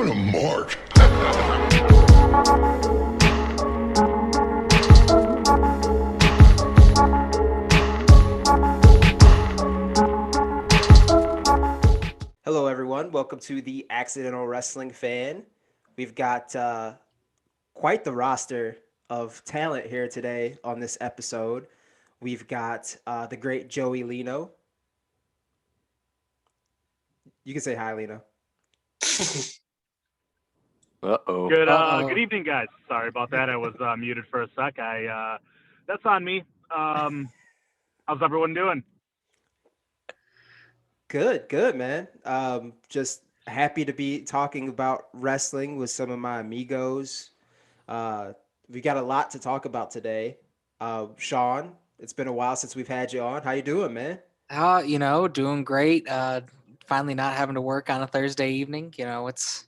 kind of mark? Hello, everyone. Welcome to the Accidental Wrestling Fan. We've got quite the roster of talent here today on this episode. We've got the great Joey Lino. You can say hi, Lino. Uh-oh. Good evening, guys. Sorry about that. I was muted for a sec. That's on me. How's everyone doing? Good, man. Just happy to be talking about wrestling with some of my amigos. We got a lot to talk about today. Sean, it's been a while since we've had you on. How you doing, man? Doing great. Finally not having to work on a Thursday evening. It's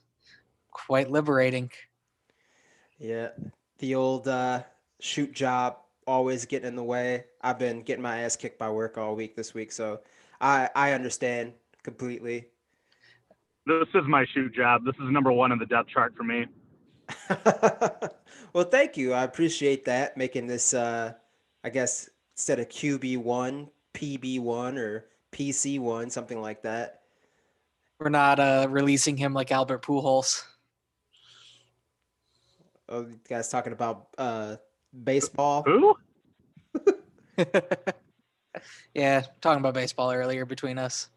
quite liberating. Yeah, the old shoot job always getting in the way. I've been getting my ass kicked by work all week this week, so I understand completely. This is my shoot job. This is number one in the depth chart for me. Well, thank you. I appreciate that. Making this, I guess, instead of QB1, PB1 or PC1, something like that. We're not releasing him like Albert Pujols. Oh, you guys talking about baseball? Who? Yeah, talking about baseball earlier between us.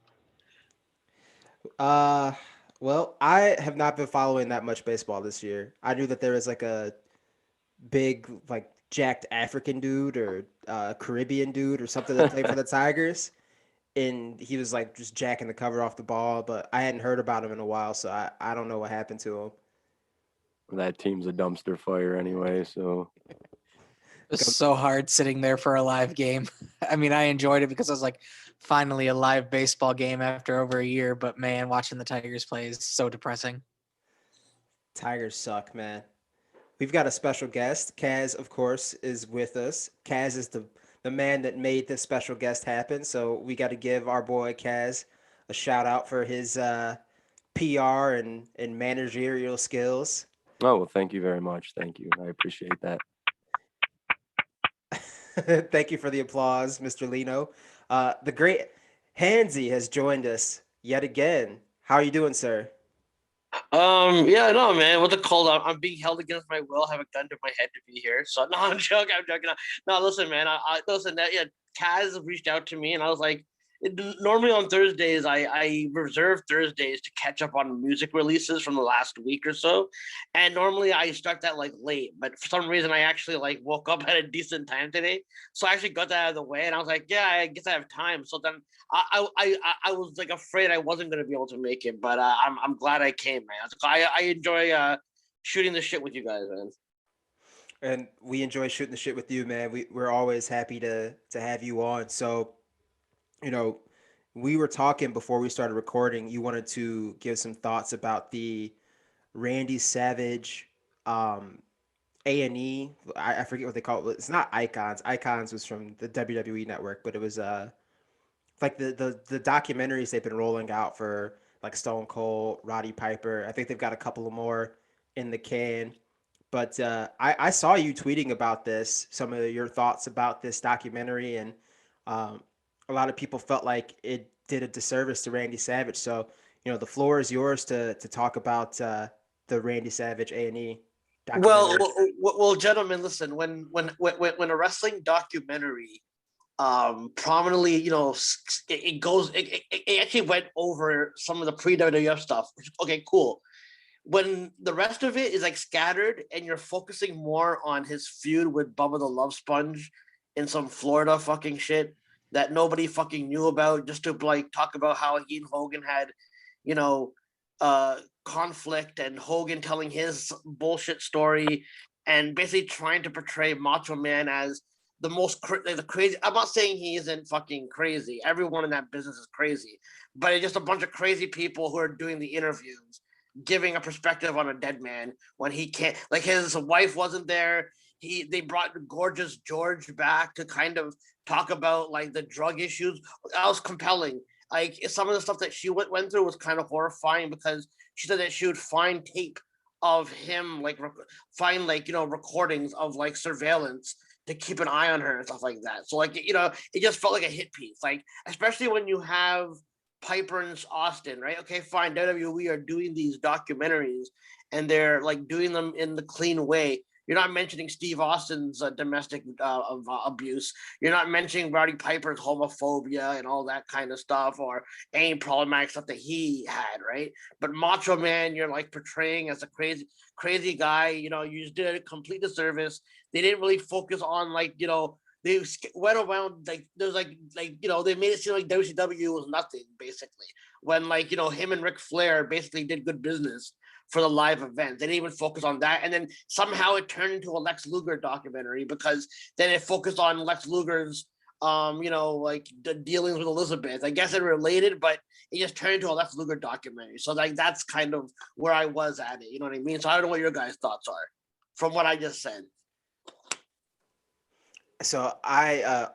Well, I have not been following that much baseball this year. I knew that there was like a big, like jacked African dude or Caribbean dude or something that played for the Tigers, and he was like just jacking the cover off the ball, but I hadn't heard about him in a while, so I don't know what happened to him. That team's a dumpster fire anyway, so. It was so hard sitting there for a live game. I mean, I enjoyed it because I was like, finally a live baseball game after over a year, but man, watching the Tigers play is so depressing. Tigers suck, man. We've got a special guest. Kaz, of course, is with us. Kaz is the man that made this special guest happen, so we got to give our boy Kaz a shout out for his PR and managerial skills. Oh, well, thank you very much. Thank you. I appreciate that. Thank you for the applause, Mr. Lino. The great Hanzi has joined us yet again. How are you doing, sir? Yeah, no, man. What's it called? I'm being held against my will. I have a gun to my head to be here. So no, I'm joking. No, listen, man. I listen. Kaz reached out to me, and I was like, normally on Thursdays, I reserve Thursdays to catch up on music releases from the last week or so, and normally I start that like late. But for some reason, I actually like woke up at a decent time today, so I actually got that out of the way, and I was like, yeah, I guess I have time. So then I was like afraid I wasn't gonna be able to make it, but I'm glad I came, man. I enjoy shooting the shit with you guys, man. And we enjoy shooting the shit with you, man. We're always happy to have you on. So, we were talking before we started recording. You wanted to give some thoughts about the Randy Savage A&E. I forget what they call it. It's not Icons. Icons was from the WWE Network, but it was like the documentaries they've been rolling out for like Stone Cold, Roddy Piper. I think they've got a couple of more in the can. But I saw you tweeting about this, some of your thoughts about this documentary, and a lot of people felt like it did a disservice to Randy Savage. So, the floor is yours to talk about the Randy Savage A&E documentary. Well, gentlemen, listen. When a wrestling documentary prominently, it actually went over some of the pre-WWF stuff. Okay, cool. When the rest of it is like scattered and you're focusing more on his feud with Bubba the Love Sponge in some Florida fucking shit that nobody fucking knew about, just to like talk about how he and Hogan had, conflict, and Hogan telling his bullshit story and basically trying to portray Macho Man as the most the crazy. I'm not saying he isn't fucking crazy. Everyone in that business is crazy, but it's just a bunch of crazy people who are doing the interviews, giving a perspective on a dead man when he can't. Like his wife wasn't there. They brought Gorgeous George back to kind of talk about like the drug issues. That was compelling. like some of the stuff that she went through was kind of horrifying, because she said that she would find tape of him, like find like, recordings of like surveillance to keep an eye on her and stuff like that. So like, it just felt like a hit piece, like especially when you have Piper and Austin, right? Okay, fine, WWE are doing these documentaries and they're like doing them in the clean way. You're not mentioning Steve Austin's domestic abuse. You're not mentioning Roddy Piper's homophobia and all that kind of stuff, or any problematic stuff that he had, right? But Macho Man, you're like portraying as a crazy guy. You just did a complete disservice. They didn't really focus on like, they went around like there's like they made it seem like WCW was nothing basically, when like him and Ric Flair basically did good business for the live event. They didn't even focus on that, and then somehow it turned into a Lex Luger documentary, because then it focused on Lex Luger's like the dealings with Elizabeth. I guess it related, but it just turned into a Lex Luger documentary. So like that's kind of where I was at it. You know what I mean? So I don't know what your guys' thoughts are from what I just said. So I,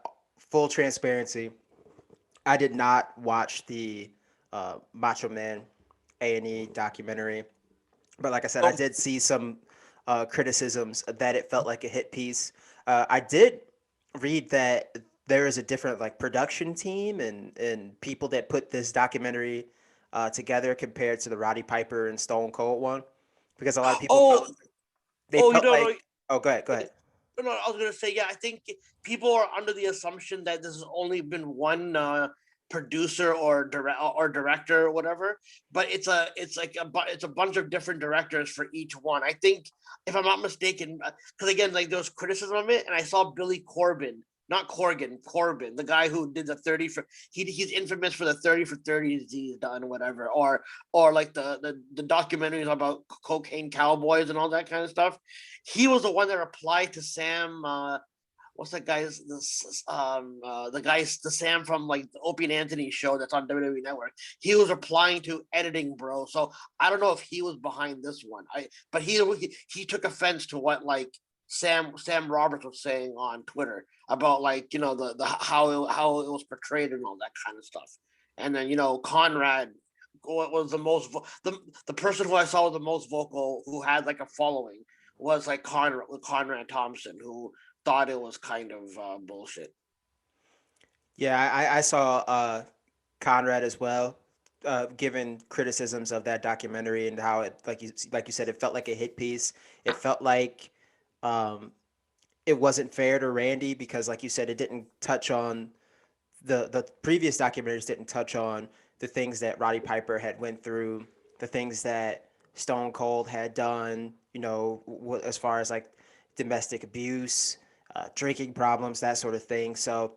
full transparency, I did not watch the Macho Man A&E documentary, but like I said, I did see some criticisms that it felt like a hit piece. I did read that there is a different like production team and people that put this documentary together compared to the Roddy Piper and Stone Cold one, because a lot of people felt like. Oh, go ahead. No, I was gonna say, yeah, I think people are under the assumption that this has only been one producer or director or whatever, but it's a bunch of different directors for each one. I think, if I'm not mistaken, because again, like there was criticism of it, and I saw Billy Corbin, not Corgan, Corbin, the guy who did the 30 for he's infamous for the 30 for 30s he's done, whatever, or like the documentaries about cocaine cowboys and all that kind of stuff. He was the one that replied to Sam. What's that guy's? The Sam from like the Opie and Anthony show that's on WWE Network. He was replying to Editing Bro. So I don't know if he was behind this one. But he took offense to what like Sam Roberts was saying on Twitter about like the how it was portrayed and all that kind of stuff. And then Conrad was the person who I saw was the most vocal, who had like a following, was like Conrad Thompson, who thought it was kind of bullshit. Yeah, I saw Conrad as well, given criticisms of that documentary and how it, like you said, it felt like a hit piece. It felt like it wasn't fair to Randy because, like you said, it didn't touch on the previous documentaries didn't touch on the things that Roddy Piper had went through, the things that Stone Cold had done, as far as like domestic abuse, drinking problems, that sort of thing. So,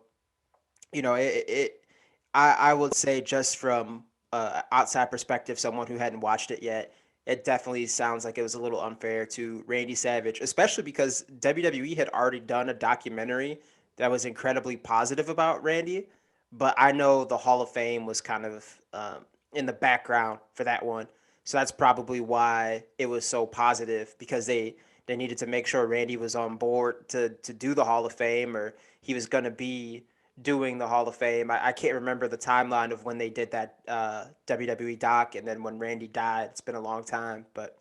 I would say, just from outside perspective, someone who hadn't watched it yet, it definitely sounds like it was a little unfair to Randy Savage, especially because WWE had already done a documentary that was incredibly positive about Randy. But I know the Hall of Fame was kind of in the background for that one. So that's probably why it was so positive, because they needed to make sure Randy was on board to do the Hall of Fame, or he was going to be doing the Hall of Fame. I can't remember the timeline of when they did that WWE doc, and then when Randy died. It's been a long time, but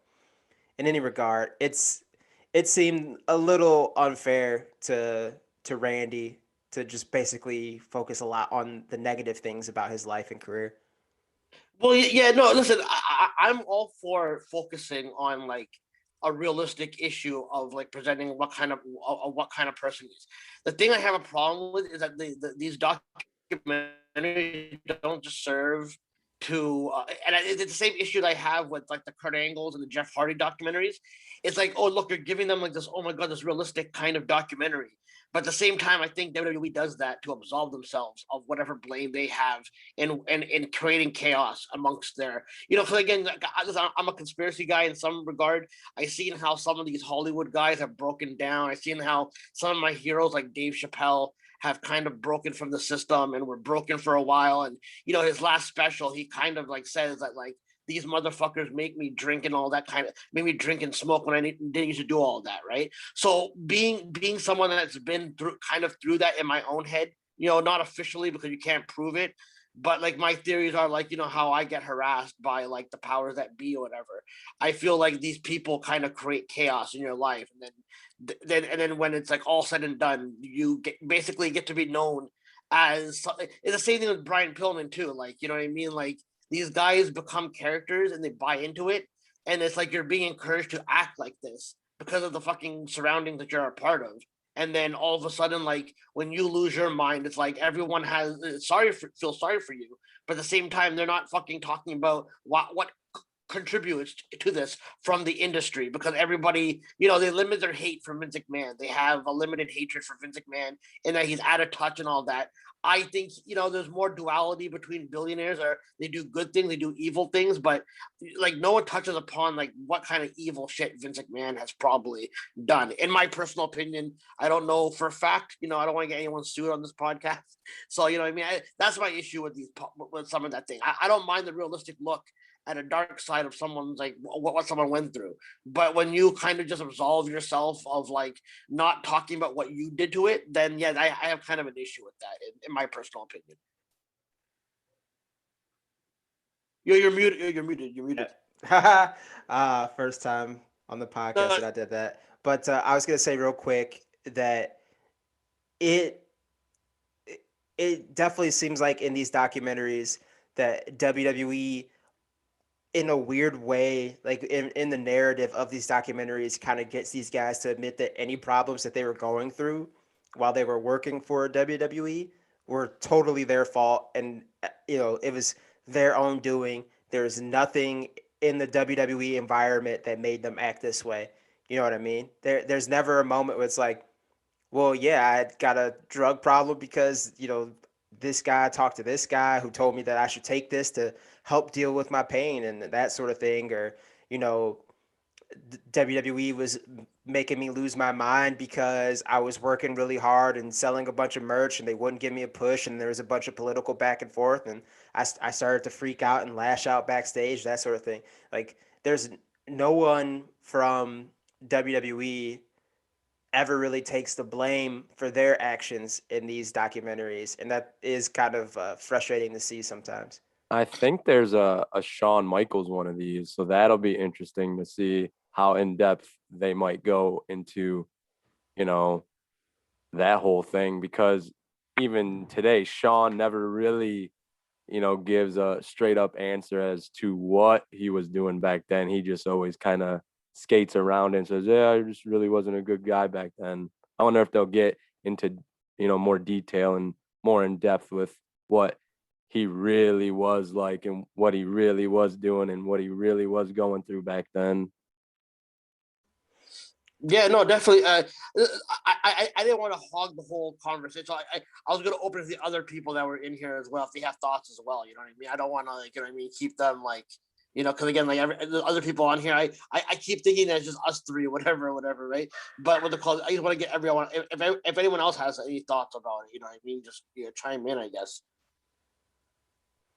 in any regard, it seemed a little unfair to Randy to just basically focus a lot on the negative things about his life and career. Well, yeah, no, listen, I'm all for focusing on like a realistic issue of like presenting what kind of person he is. The thing I have a problem with is that these documentaries don't just serve to, and it's the same issue that I have with like the Kurt Angles and the Jeff Hardy documentaries. It's like, oh look, you're giving them like this, oh my god, this realistic kind of documentary. But at the same time, I think WWE does that to absolve themselves of whatever blame they have in creating chaos amongst their, because again, I'm a conspiracy guy in some regard. I've seen how some of these Hollywood guys have broken down. I've seen how some of my heroes like Dave Chappelle have kind of broken from the system and were broken for a while. And, his last special, he kind of like says that like, these motherfuckers make me drink and all that make me drink and smoke when I didn't used to do all that, right? So being someone that's been through that in my own head, not officially because you can't prove it, But like my theories are like, how I get harassed by like the powers that be or whatever. I feel like these people kind of create chaos in your life, and then when it's like all said and done, you basically get to be known as. It's the same thing with Brian Pillman too. Like, you know what I mean? Like these guys become characters and they buy into it, and it's like you're being encouraged to act like this because of the fucking surroundings that you're a part of. And then all of a sudden, like when you lose your mind, it's like everyone feels sorry for you, but at the same time, they're not fucking talking about what contributes to this from the industry, because everybody, they limit their hate for Vince McMahon. They have a limited hatred for Vince McMahon and that he's out of touch and all that. I think, there's more duality between billionaires, or they do good things, they do evil things, but like no one touches upon like what kind of evil shit Vince McMahon has probably done. In my personal opinion, I don't know for a fact, I don't want to get anyone sued on this podcast. So, you know what I mean? That's my issue with some of that thing. I don't mind the realistic look at a dark side of someone's like what someone went through, but when you kind of just absolve yourself of like not talking about what you did to it, then yeah, I have kind of an issue with that in my personal opinion. You're muted. First time on the podcast that I did that. But I was gonna say real quick that it definitely seems like in these documentaries that WWE, in a weird way, like in the narrative of these documentaries, kind of gets these guys to admit that any problems that they were going through while they were working for WWE were totally their fault, and it was their own doing. There's nothing in the WWE environment that made them act this way. You know what I mean? There's never a moment where it's like, well, yeah, I got a drug problem because, this guy talked to this guy who told me that I should take this to help deal with my pain and that sort of thing. Or, WWE was making me lose my mind because I was working really hard and selling a bunch of merch and they wouldn't give me a push, and there was a bunch of political back and forth, and I started to freak out and lash out backstage, that sort of thing. Like, there's no one from WWE ever really takes the blame for their actions in these documentaries, and that is kind of frustrating to see sometimes. I think there's a Shawn Michaels one of these, so that'll be interesting to see how in depth they might go into, that whole thing, because even today, Shawn never really, gives a straight up answer as to what he was doing back then. He just always kind of skates around and says, yeah, I just really wasn't a good guy back then. I wonder if they'll get into, more detail and more in depth with what he really was like and what he really was doing and what he really was going through back then. Yeah, no, definitely. I didn't want to hog the whole conversation. So I was going to open to the other people that were in here as well, if they have thoughts as well. You know what I mean? I don't want to, keep them like, because again, like the other people on here, I keep thinking that it's just us three, whatever, right? But with the call, I just want to get everyone. If anyone else has any thoughts about it, you know what I mean, just chime in, I guess.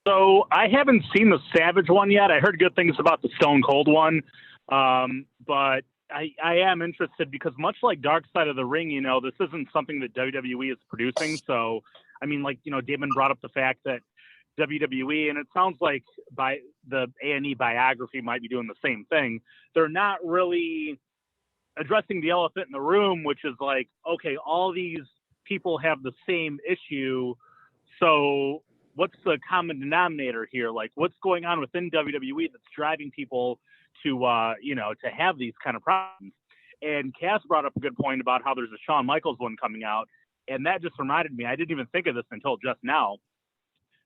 So I haven't seen the Savage one yet. I heard good things about the Stone Cold one, but I am interested because much like Dark Side of the Ring, this isn't something that WWE is producing. So, I mean, like, Damon brought up the fact that WWE, and it sounds like by the A&E Biography might be doing the same thing. They're not really addressing the elephant in the room, which is like, okay, all these people have the same issue. So what's the common denominator here? Like, what's going on within WWE that's driving people to, to have these kind of problems? And Cass brought up a good point about how there's a Shawn Michaels one coming out. And that just reminded me, I didn't even think of this until just now.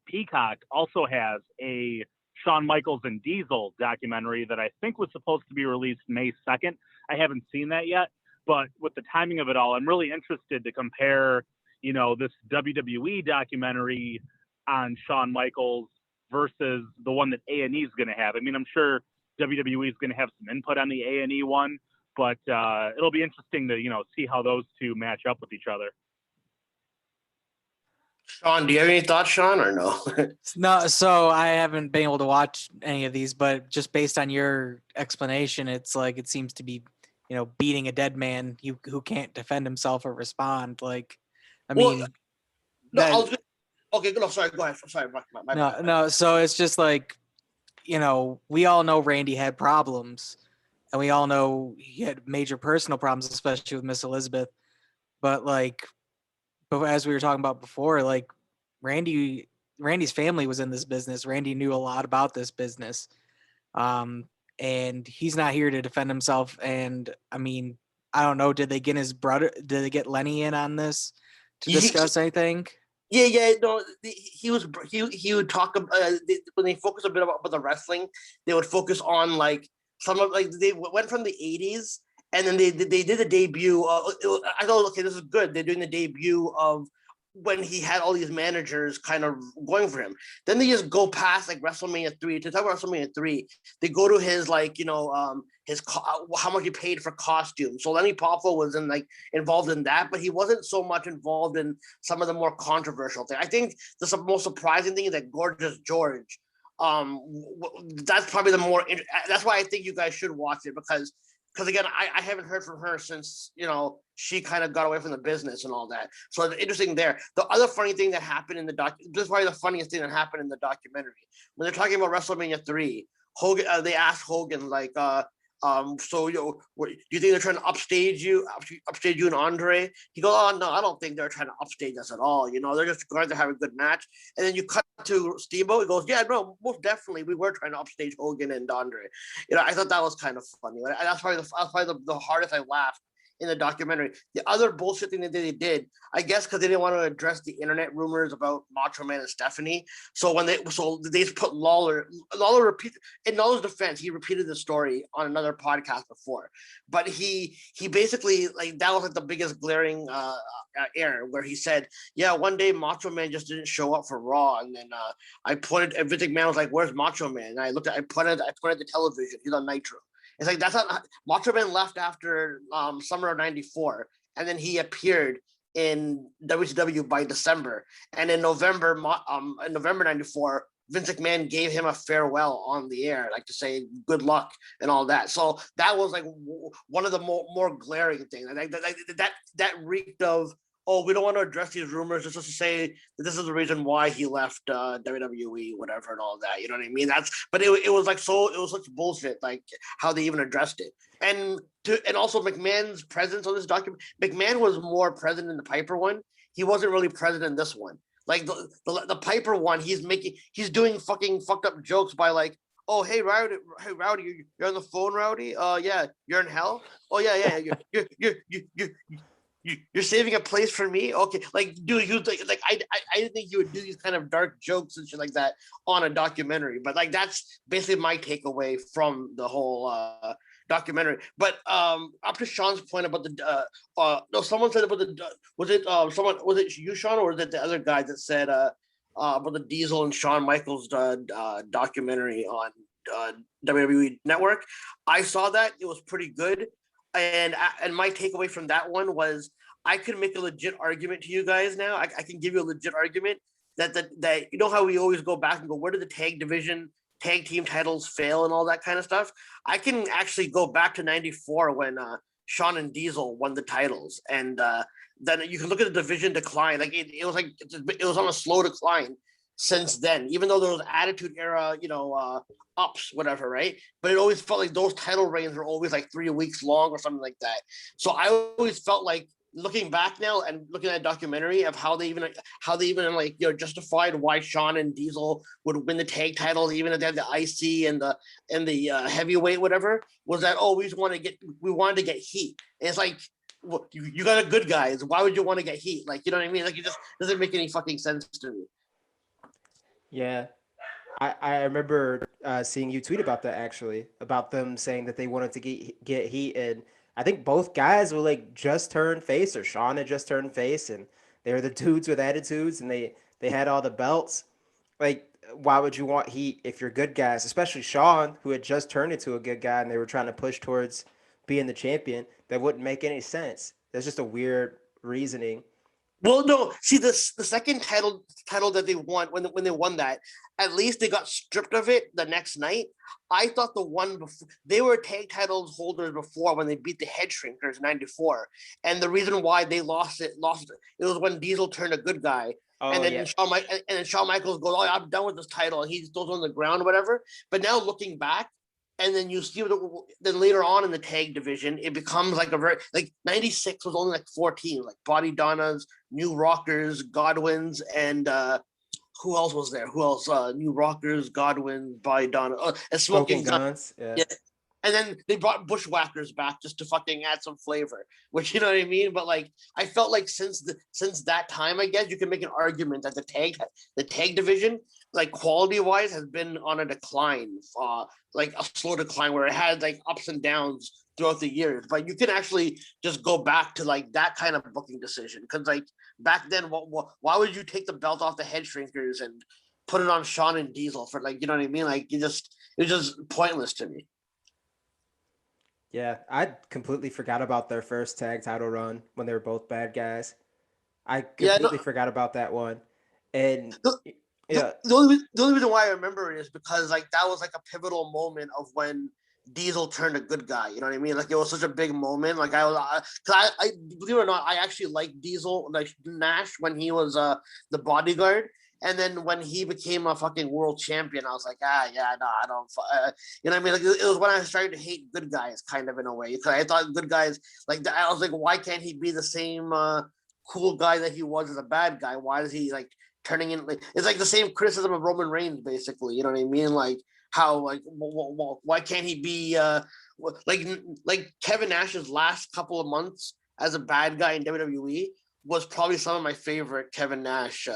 Peacock also has a Shawn Michaels and Diesel documentary that I think was supposed to be released May 2nd. I haven't seen that yet, but with the timing of it all, I'm really interested to compare, this WWE documentary on Shawn Michaels versus the one that A&E is going to have. I mean, I'm sure WWE is going to have some input on the A&E one, but it'll be interesting to, see how those two match up with each other. Sean, do you have any thoughts, Sean, or no? No, so I haven't been able to watch any of these, but just based on your explanation, it's like it seems to be, beating a dead man who can't defend himself or respond. Like, I mean, Okay, no, sorry, go ahead. Sorry, my bad. No. So it's just like, we all know Randy had problems, and we all know he had major personal problems, especially with Miss Elizabeth. But as we were talking about before, like Randy's family was in this business. Randy knew a lot about this business. And he's not here to defend himself. And I mean, I don't know. Did they get Lenny in on this to discuss anything? Yeah. No, he would talk when they focus a bit about the wrestling. They would focus on like some of like they went from the '80s, and then they did a debut. I thought, okay, this is good. They're doing the debut of when he had all these managers kind of going for him. Then they just go past like WrestleMania 3 to talk about WrestleMania 3. They go to his how much he paid for costumes. So Lenny Poffo was involved in that, but he wasn't so much involved in some of the more controversial things. I think the most surprising thing is that Gorgeous George. That's probably that's why I think you guys should watch it because again, I haven't heard from her since, she kind of got away from the business and all that. So it's interesting there. The other funny thing that happened in this is probably the funniest thing that happened in the documentary. When they're talking about WrestleMania 3, Hogan, they asked Hogan, so, do you think they're trying to upstage you and Andre? He goes, oh, no, I don't think they're trying to upstage us at all. They're just going to have a good match. And then you cut to Steamboat. He goes, yeah, no, most definitely. We were trying to upstage Hogan and Andre. I thought that was kind of funny. That's probably the hardest I laughed in the documentary. The other bullshit thing that they did, I guess, because they didn't want to address the internet rumors about Macho Man and Stephanie. So they just put Lawler repeat in Lawler's defense. He repeated the story on another podcast before, but he basically that was the biggest glaring error where he said, yeah, one day Macho Man just didn't show up for Raw, and then I pointed. And Vince McMahon was like, "Where's Macho Man?" And I pointed at the television. He's on Nitro. It's like that's not Macho Man left after summer of '94, and then he appeared in WCW by December. And in November '94, Vince McMahon gave him a farewell on the air, to say good luck and all that. So that was one of the more glaring things. That reeked of, oh, we don't want to address these rumors just to say that this is the reason why he left WWE, whatever, and all that. You know what I mean? But it was such bullshit, how they even addressed it. And also McMahon's presence on this document. McMahon was more present in the Piper one. He wasn't really present in this one. The Piper one, he's doing fucking fucked up jokes by oh, hey Rowdy, you're on the phone, Rowdy. Yeah, you're in hell. Oh yeah, you're saving a place for me. Okay, dude, I didn't think you would do these kind of dark jokes and shit like that on a documentary, but that's basically my takeaway from the whole documentary. But up to Sean's point about no, someone said about was it you, Sean, or was it the other guy that said about the Diesel and Shawn Michaels documentary on WWE Network? I saw that. It was pretty good. And my takeaway from that one was I could make a legit argument to you guys now. I can give you a legit argument that how we always go back and go, where did the tag team titles fail and all that kind of stuff? I can actually go back to '94 when Shawn and Diesel won the titles, and then you can look at the division decline. It was on a slow decline since then, even though there was Attitude Era, ups, whatever, right? But it always felt like those title reigns were always 3 weeks long or something like that. So I always felt like, looking back now and looking at a documentary of how they even justified why Shawn and Diesel would win the tag titles, even if they had the IC and the heavyweight, whatever, was that, oh, we wanted to get heat. And it's like, well, you got a good guys. Why would you want to get heat? You know what I mean? It just doesn't make any fucking sense to me. Yeah. I remember seeing you tweet about that, actually, about them saying that they wanted to get heat, and I think both guys were just turned face, or Shawn had just turned face, and they were the dudes with attitudes, and they had all the belts. Why would you want heat if you're good guys, especially Shawn, who had just turned into a good guy, and they were trying to push towards being the champion? That wouldn't make any sense. That's just a weird reasoning Well, no. See, the second title that they won when they won that, at least they got stripped of it the next night. I thought the one before they were tag titles holders before when they beat the Head Shrinkers '94, and the reason why they lost it was when Diesel turned a good guy, and Oh then yeah. Shawn Michaels goes, "Oh, I'm done with this title," and he throws on the ground or whatever. But now looking back, and then you see then later on in the tag division, it becomes like a very like '96 was only like 14, like Body Donnas, New Rockers, Godwins, and who else was there? Who else? New Rockers, Godwin, Body Donna, and Smoking Guns. Yeah. Yeah. And then they brought Bushwhackers back just to fucking add some flavor, which you know what I mean. But like, I felt like since that time, I guess you can make an argument that the tag division, like quality wise, has been on a decline, like a slow decline where it had like ups and downs throughout the years. But you can actually just go back to like that kind of booking decision because like back then, why would you take the belt off the Head Shrinkers and put it on Shawn and Diesel for like you know what I mean? Like it was just pointless to me. Yeah, I completely forgot about their first tag title run when they were both bad guys. I Yeah, completely forgot about that one. And the, yeah, the only reason why I remember it is because like that was like a pivotal moment of when Diesel turned a good guy. You know what I mean? Like it was such a big moment. Like I believe it or not, I actually liked Diesel like Nash when he was the bodyguard. And then when he became a fucking world champion, I was like, yeah, no, I don't, you know what I mean? Like it was when I started to hate good guys, kind of in a way, because I thought good guys, like I was like, why can't he be the same cool guy that he was as a bad guy? Why is he like turning in? Like it's like the same criticism of Roman Reigns, basically. You know what I mean? Like how like why can't he be like Kevin Nash's last couple of months as a bad guy in WWE was probably some of my favorite Kevin Nash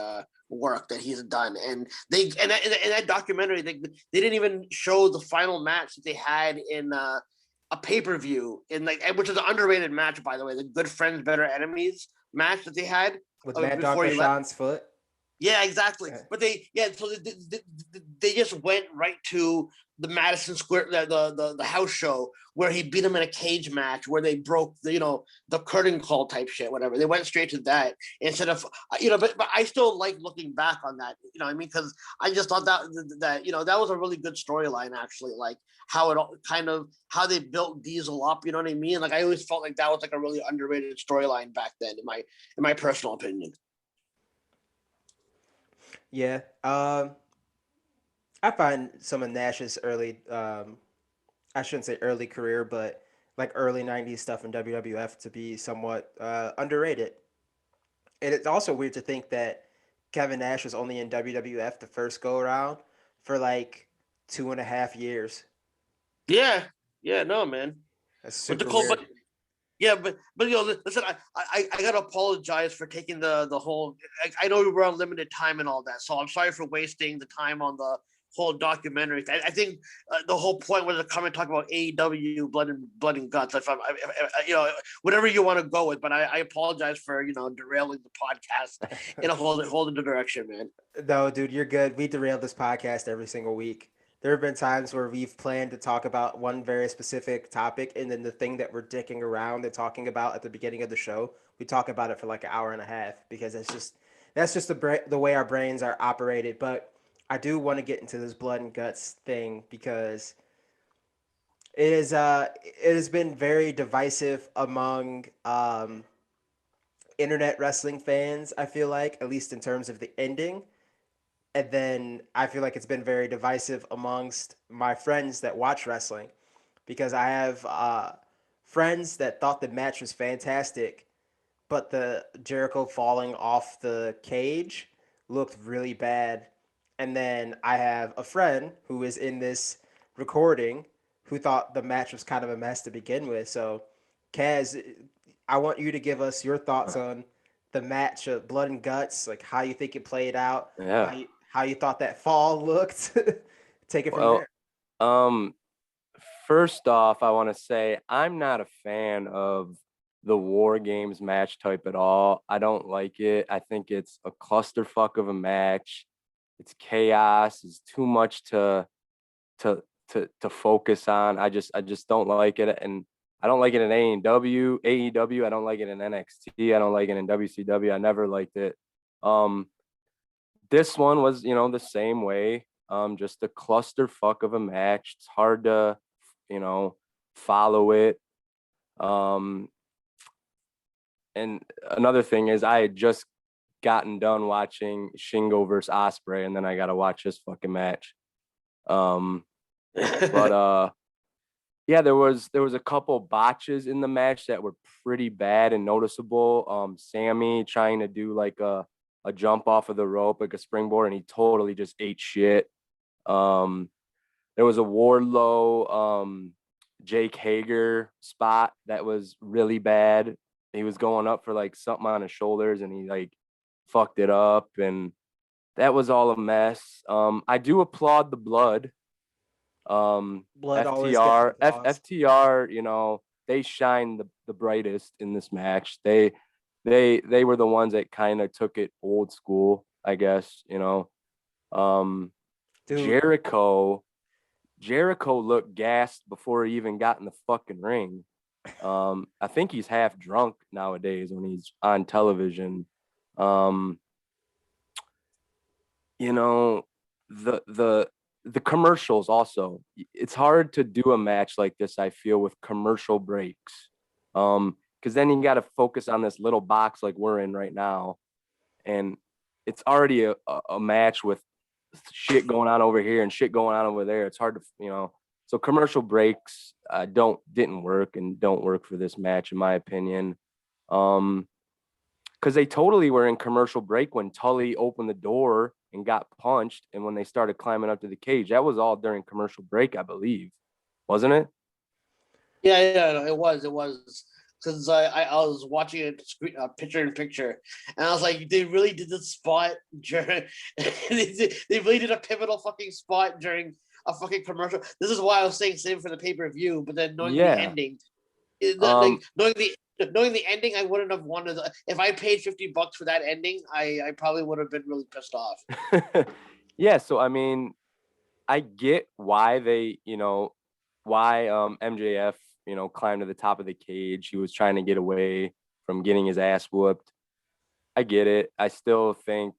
work that he's done. And they and that documentary they didn't even show the final match that they had in a pay-per-view in like which is an underrated match, by the way, the Good Friends Better Enemies match that they had with Mad before Dog he left. Sean's foot. Yeah, exactly. Yeah. But so they just went right to the Madison Square, the house show where he beat him in a cage match where they broke the curtain call type shit, whatever. They went straight to that instead of but I still like looking back on that, you know what I mean? Because I just thought that that was a really good storyline actually, like how it all kind of how they built Diesel up, you know what I mean? Like I always felt like that was like a really underrated storyline back then, in my personal opinion. Yeah. I find some of Nash's early, I shouldn't say early career, but like early '90s stuff in WWF to be somewhat underrated. And it's also weird to think that Kevin Nash was only in WWF the first go around for like 2.5 years. Yeah, yeah, no, man. That's But the super cool, weird. but yeah, but listen, I gotta apologize for taking the whole. I know we were on limited time and all that, so I'm sorry for wasting the time on the whole documentary. I think the whole point was to come and talk about AEW blood and guts. If whatever you want to go with, but I apologize for derailing the podcast in a whole other direction, man. No, dude, you're good. We derail this podcast every single week. There have been times where we've planned to talk about one very specific topic, and then the thing that we're dicking around and talking about at the beginning of the show, we talk about it for like an hour and a half because that's just the way our brains are operated. But I do want to get into this blood and guts thing because it has been very divisive among internet wrestling fans. I feel like, at least in terms of the ending. And then I feel like it's been very divisive amongst my friends that watch wrestling because I have friends that thought the match was fantastic, but the Jericho falling off the cage looked really bad. And then I have a friend who is in this recording who thought the match was kind of a mess to begin with. So, Kaz, I want you to give us your thoughts on the match of Blood and Guts, like how you think it played out, Yeah. how you thought that fall looked. Take it from Well, there. first off, I want to say I'm not a fan of the War Games match type at all. I don't like it. I think it's a clusterfuck of a match. It's chaos. It's too much to focus on. I just don't like it, and I don't like it in AEW. I don't like it in NXT. I don't like it in WCW. I never liked it. This one was, the same way. Just a clusterfuck of a match. It's hard to, follow it. And another thing is I had just gotten done watching Shingo versus Ospreay, and then I got to watch this fucking match. But yeah, there was a couple botches in the match that were pretty bad and noticeable. Sammy trying to do like a jump off of the rope, like a springboard, and he totally just ate shit. There was a Wardlow, Jake Hager spot that was really bad. He was going up for like something on his shoulders, and he like fucked it up, and that was all a mess. I do applaud the blood. Blood always FTR, gets applause. FTR, they shine the brightest in this match. They were the ones that kind of took it old school, I guess. Dude, Jericho looked gassed before he even got in the fucking ring. I think he's half drunk nowadays when he's on television. The commercials also. It's hard to do a match like this, I feel, with commercial breaks. Because then you got to focus on this little box like we're in right now. And it's already a match with shit going on over here and shit going on over there. It's hard to, so commercial breaks didn't work and don't work for this match, in my opinion. Because they totally were in commercial break when Tully opened the door and got punched, and when they started climbing up to the cage. That was all during commercial break, I believe, wasn't it? Yeah, no, it was. Because I was watching it picture in picture, and I was like, they really did this spot during. they really did a pivotal fucking spot during a fucking commercial. This is why I was saying same for the pay-per-view, but then knowing the ending, knowing the ending, I wouldn't have wanted. If I paid $50 for that ending, I probably would have been really pissed off. Yeah, so I mean, I get why they, why MJF, climbed to the top of the cage. He was trying to get away from getting his ass whooped. I get it. I still think,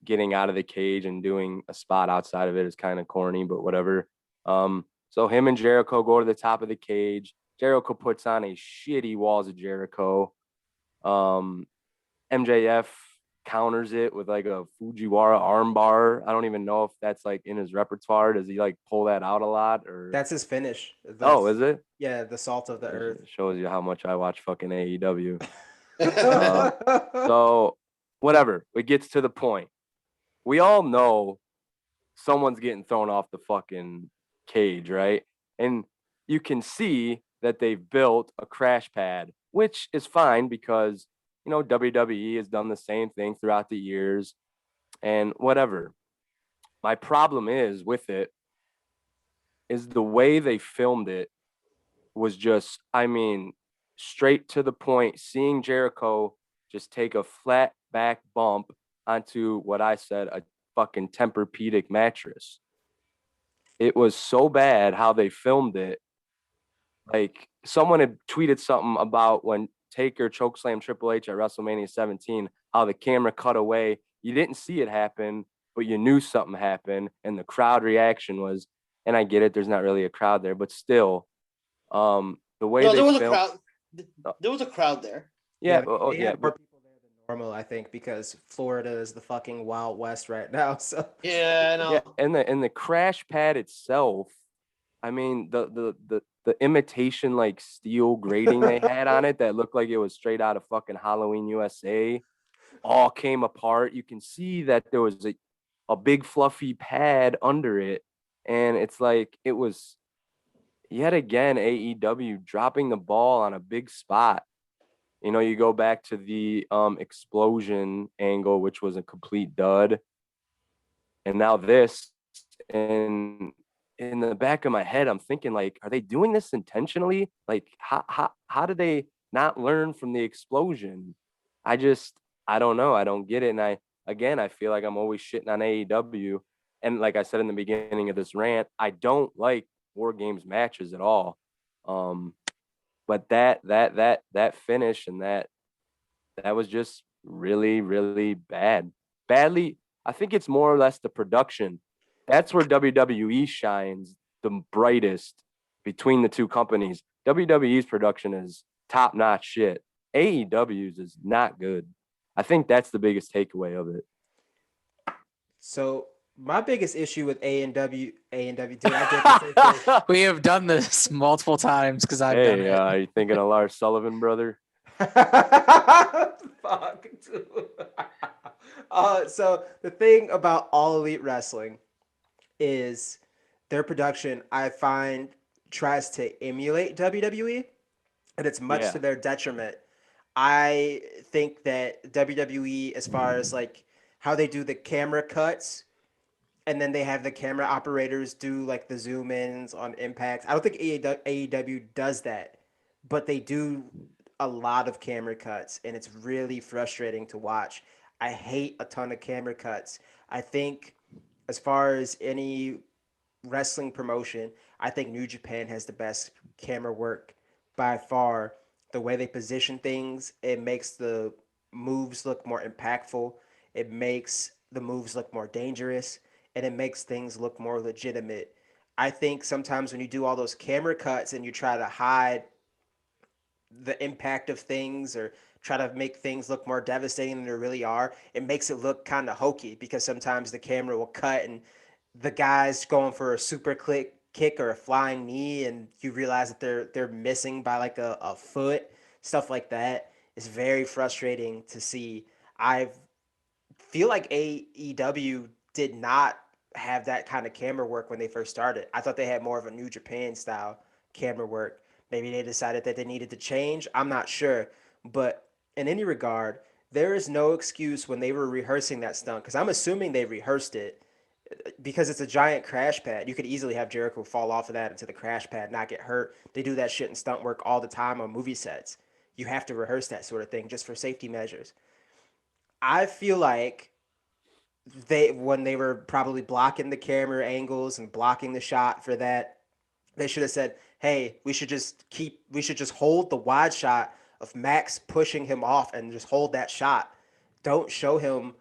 getting out of the cage and doing a spot outside of it is kind of corny, but whatever. So him and Jericho go to the top of the cage. Jericho puts on a shitty Walls of Jericho. MJF counters it with like a Fujiwara armbar. I don't even know if that's like in his repertoire. Does he like pull that out a lot, or that's his finish. Oh, is it? Yeah, the salt of the earth. It shows you how much I watch fucking AEW. So whatever, it gets to the point. We all know someone's getting thrown off the fucking cage, right? And you can see that they've built a crash pad, which is fine because WWE has done the same thing throughout the years and whatever. My problem is with it is the way they filmed it was just, straight to the point, seeing Jericho just take a flat back bump onto what I said, a fucking Tempur-Pedic mattress. It was so bad how they filmed it. Like, someone had tweeted something about when Taker chokeslammed Triple H at WrestleMania 17, how the camera cut away. You didn't see it happen, but you knew something happened, and the crowd reaction was, and I get it, there's not really a crowd there, but still, the way there was a crowd. There was a crowd there. Yeah, they had more people there than normal, I think, because Florida is the fucking Wild West right now. So yeah, I know. Yeah, and the crash pad itself, the imitation like steel grating they had on it that looked like it was straight out of fucking Halloween USA all came apart. You can see that there was a big fluffy pad under it, and it's like it was yet again AEW dropping the ball on a big spot. You go back to the explosion angle, which was a complete dud, and now this, and in the back of my head, I'm thinking, like, are they doing this intentionally? Like, how did they not learn from the explosion? I don't know. I don't get it. And I feel like I'm always shitting on AEW. And like I said in the beginning of this rant, I don't like War Games matches at all. but that finish and that was just really, really bad. Badly, I think it's more or less the production. That's where WWE shines the brightest between the two companies. WWE's production is top-notch shit. AEW's is not good. I think that's the biggest takeaway of it. So my biggest issue with A&W, dude, I get the same thing. We have done this multiple times because I've done Hey, it. are you thinking of Lars Sullivan, brother? Fuck, dude. So the thing about All Elite Wrestling is their production, I find, tries to emulate WWE, and it's much to Yeah. their detriment. I think that WWE, as far as like how they do the camera cuts, and then they have the camera operators do like the zoom ins on impacts. I don't think AEW does that, but they do a lot of camera cuts, and it's really frustrating to watch. I hate a ton of camera cuts. I think, as far as any wrestling promotion, I think New Japan has the best camera work by far. The way they position things, it makes the moves look more impactful. It makes the moves look more dangerous, and it makes things look more legitimate. I think sometimes when you do all those camera cuts and you try to hide the impact of things or try to make things look more devastating than they really are, it makes it look kind of hokey because sometimes the camera will cut and the guy's going for a super click kick or a flying knee and you realize that they're missing by like a foot, stuff like that. It's very frustrating to see. I feel like AEW did not have that kind of camera work when they first started. I thought they had more of a New Japan style camera work. Maybe they decided that they needed to change. I'm not sure. But in any regard, there is no excuse when they were rehearsing that stunt, because I'm assuming they rehearsed it because it's a giant crash pad. You could easily have Jericho fall off of that into the crash pad, not get hurt. They do that shit in stunt work all the time on movie sets. You have to rehearse that sort of thing just for safety measures. I feel like they when they were probably blocking the camera angles and blocking the shot for that, they should have said, "Hey, we should just hold the wide shot of Max pushing him off and just hold that shot. Don't show him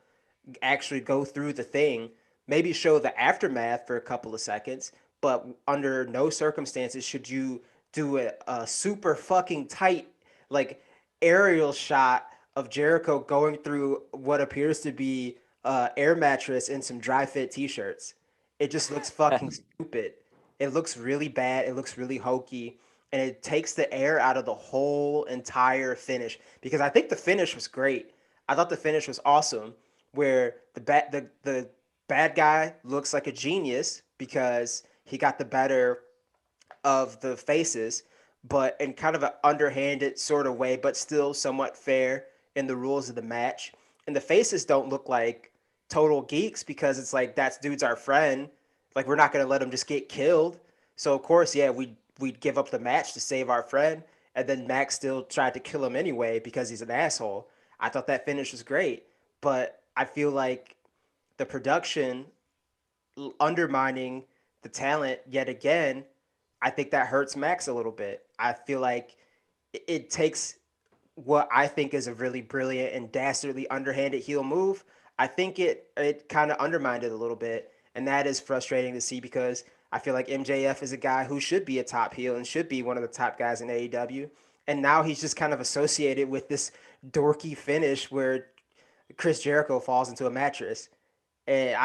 actually go through the thing. Maybe show the aftermath for a couple of seconds, but under no circumstances should you do a super fucking tight like aerial shot of Jericho going through what appears to be air mattress and some dry fit t-shirts. It just looks fucking stupid. It looks really bad. It looks really hokey, and it takes the air out of the whole entire finish. Because I think the finish was great. I thought the finish was awesome, where the bad guy looks like a genius because he got the better of the faces, but in kind of an underhanded sort of way, but still somewhat fair in the rules of the match. And the faces don't look like total geeks because it's like that's dude's our friend. Like we're not gonna let him just get killed. So of course, yeah, we'd give up the match to save our friend. And then Max still tried to kill him anyway because he's an asshole. I thought that finish was great, but I feel like the production undermining the talent yet again. I think that hurts Max a little bit. I feel like it takes what I think is a really brilliant and dastardly underhanded heel move. I think it kind of undermined it a little bit, and that is frustrating to see because I feel like MJF is a guy who should be a top heel and should be one of the top guys in AEW, and now he's just kind of associated with this dorky finish where Chris Jericho falls into a mattress. And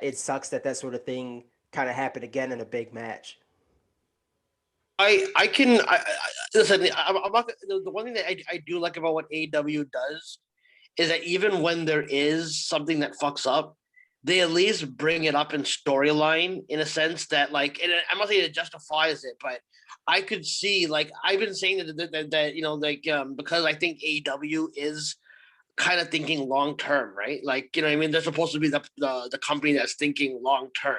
it sucks that that sort of thing kind of happened again in a big match. I can listen. I'm not the one thing that I do like about what AEW does is that even when there is something that fucks up, they at least bring it up in storyline in a sense that like, and I'm not saying it justifies it, but I could see like I've been saying that you know like because I think AEW is kind of thinking long term, right? Like, you know what I mean? They're supposed to be the company that's thinking long term.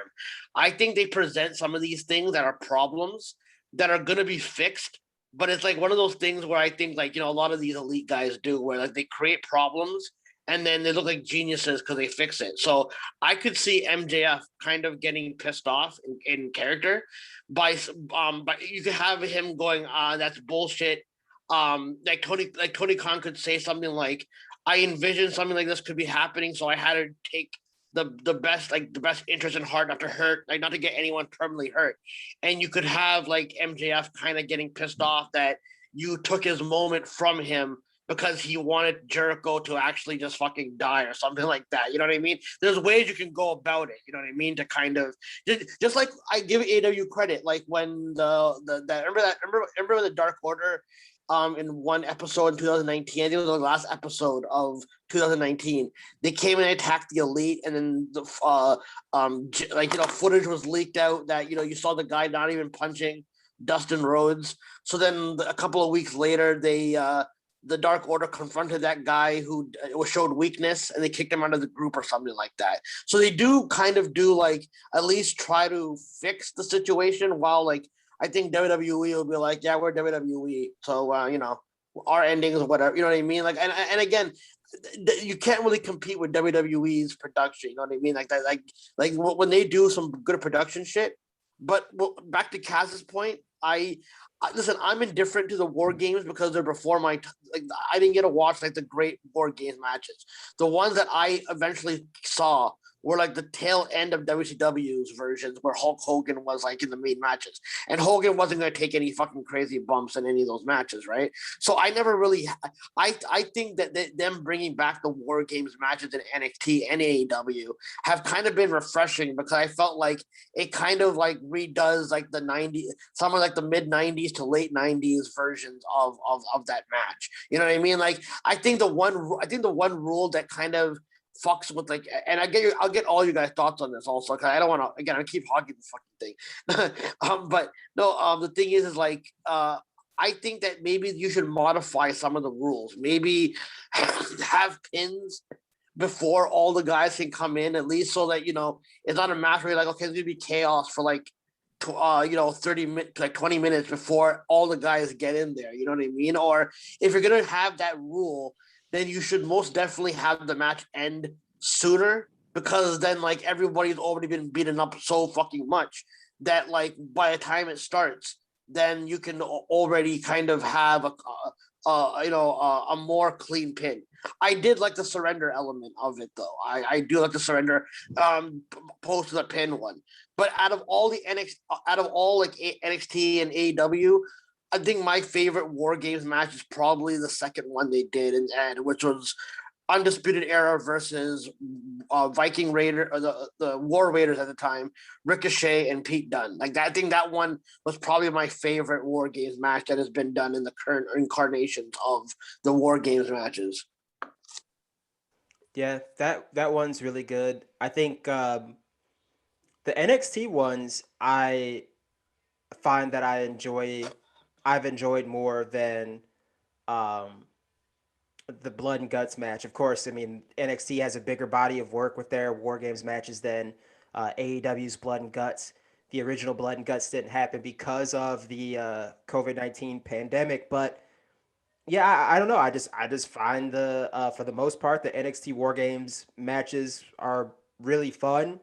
I think they present some of these things that are problems that are going to be fixed. But it's like one of those things where I think, like, you know, a lot of these elite guys do where like they create problems and then they look like geniuses because they fix it. So I could see MJF kind of getting pissed off in character by you could have him going, that's bullshit. Tony Khan could say something like, I envisioned something like this could be happening, so I had to take the best interest in heart not to hurt, like not to get anyone permanently hurt. And you could have like MJF kind of getting pissed off that you took his moment from him because he wanted Jericho to actually just fucking die or something like that. You know what I mean? There's ways you can go about it. You know what I mean? To kind of just like I give AEW credit, like when remember when the Dark Order in one episode in 2019, I think it was the last episode of 2019, they came and attacked the Elite, and then the footage was leaked out that you saw the guy not even punching Dustin Rhodes. So then a couple of weeks later, the Dark Order confronted that guy who showed weakness, and they kicked him out of the group or something like that. So they do kind of like at least try to fix the situation, while like I think WWE will be like, yeah, we're WWE, so our endings or whatever. You know what I mean? Like, and again, you can't really compete with WWE's production. You know what I mean? Like that, like when they do some good production shit. But back to Kaz's point, listen, I'm indifferent to the War Games because they're before my I didn't get to watch like the great War Games matches. The ones that I eventually saw were like the tail end of WCW's versions where Hulk Hogan was like in the main matches, and Hogan wasn't going to take any fucking crazy bumps in any of those matches, right? So I never really, I think that them bringing back the War Games matches in NXT and AEW have kind of been refreshing, because I felt like it kind of like redoes like the 90s, some of like the mid 90s to late 90s versions of that match. You know what I mean? Like I think the one rule that kind of fucks with like, and I'll get all you guys' thoughts on this also, because I don't want to, again, I keep hogging the fucking thing. But no, the thing is like I think that maybe you should modify some of the rules. Maybe have pins before all the guys can come in, at least, so that it's not a match where you're like, okay, there's gonna be chaos for like 30 minutes, like 20 minutes before all the guys get in there. You know what I mean? Or if you're gonna have that rule, then you should most definitely have the match end sooner, because then like everybody's already been beaten up so fucking much that like by the time it starts, then you can already kind of have a more clean pin. I did like the surrender element of it though. I do like the surrender post to the pin one. But out of all NXT and AEW, I think my favorite War Games match is probably the second one they did, and which was Undisputed Era versus Viking Raider, or the War Raiders at the time, Ricochet and Pete Dunne. Like that, I think that one was probably my favorite War Games match that has been done in the current incarnations of the War Games matches. Yeah, that one's really good. I think the NXT ones I find that I've enjoyed more than um, the Blood and Guts match. Of course, I mean NXT has a bigger body of work with their War Games matches than AEW's Blood and Guts. The original Blood and Guts didn't happen because of the COVID-19 pandemic, but yeah, I don't know. I just find the for the most part the NXT War Games matches are really fun.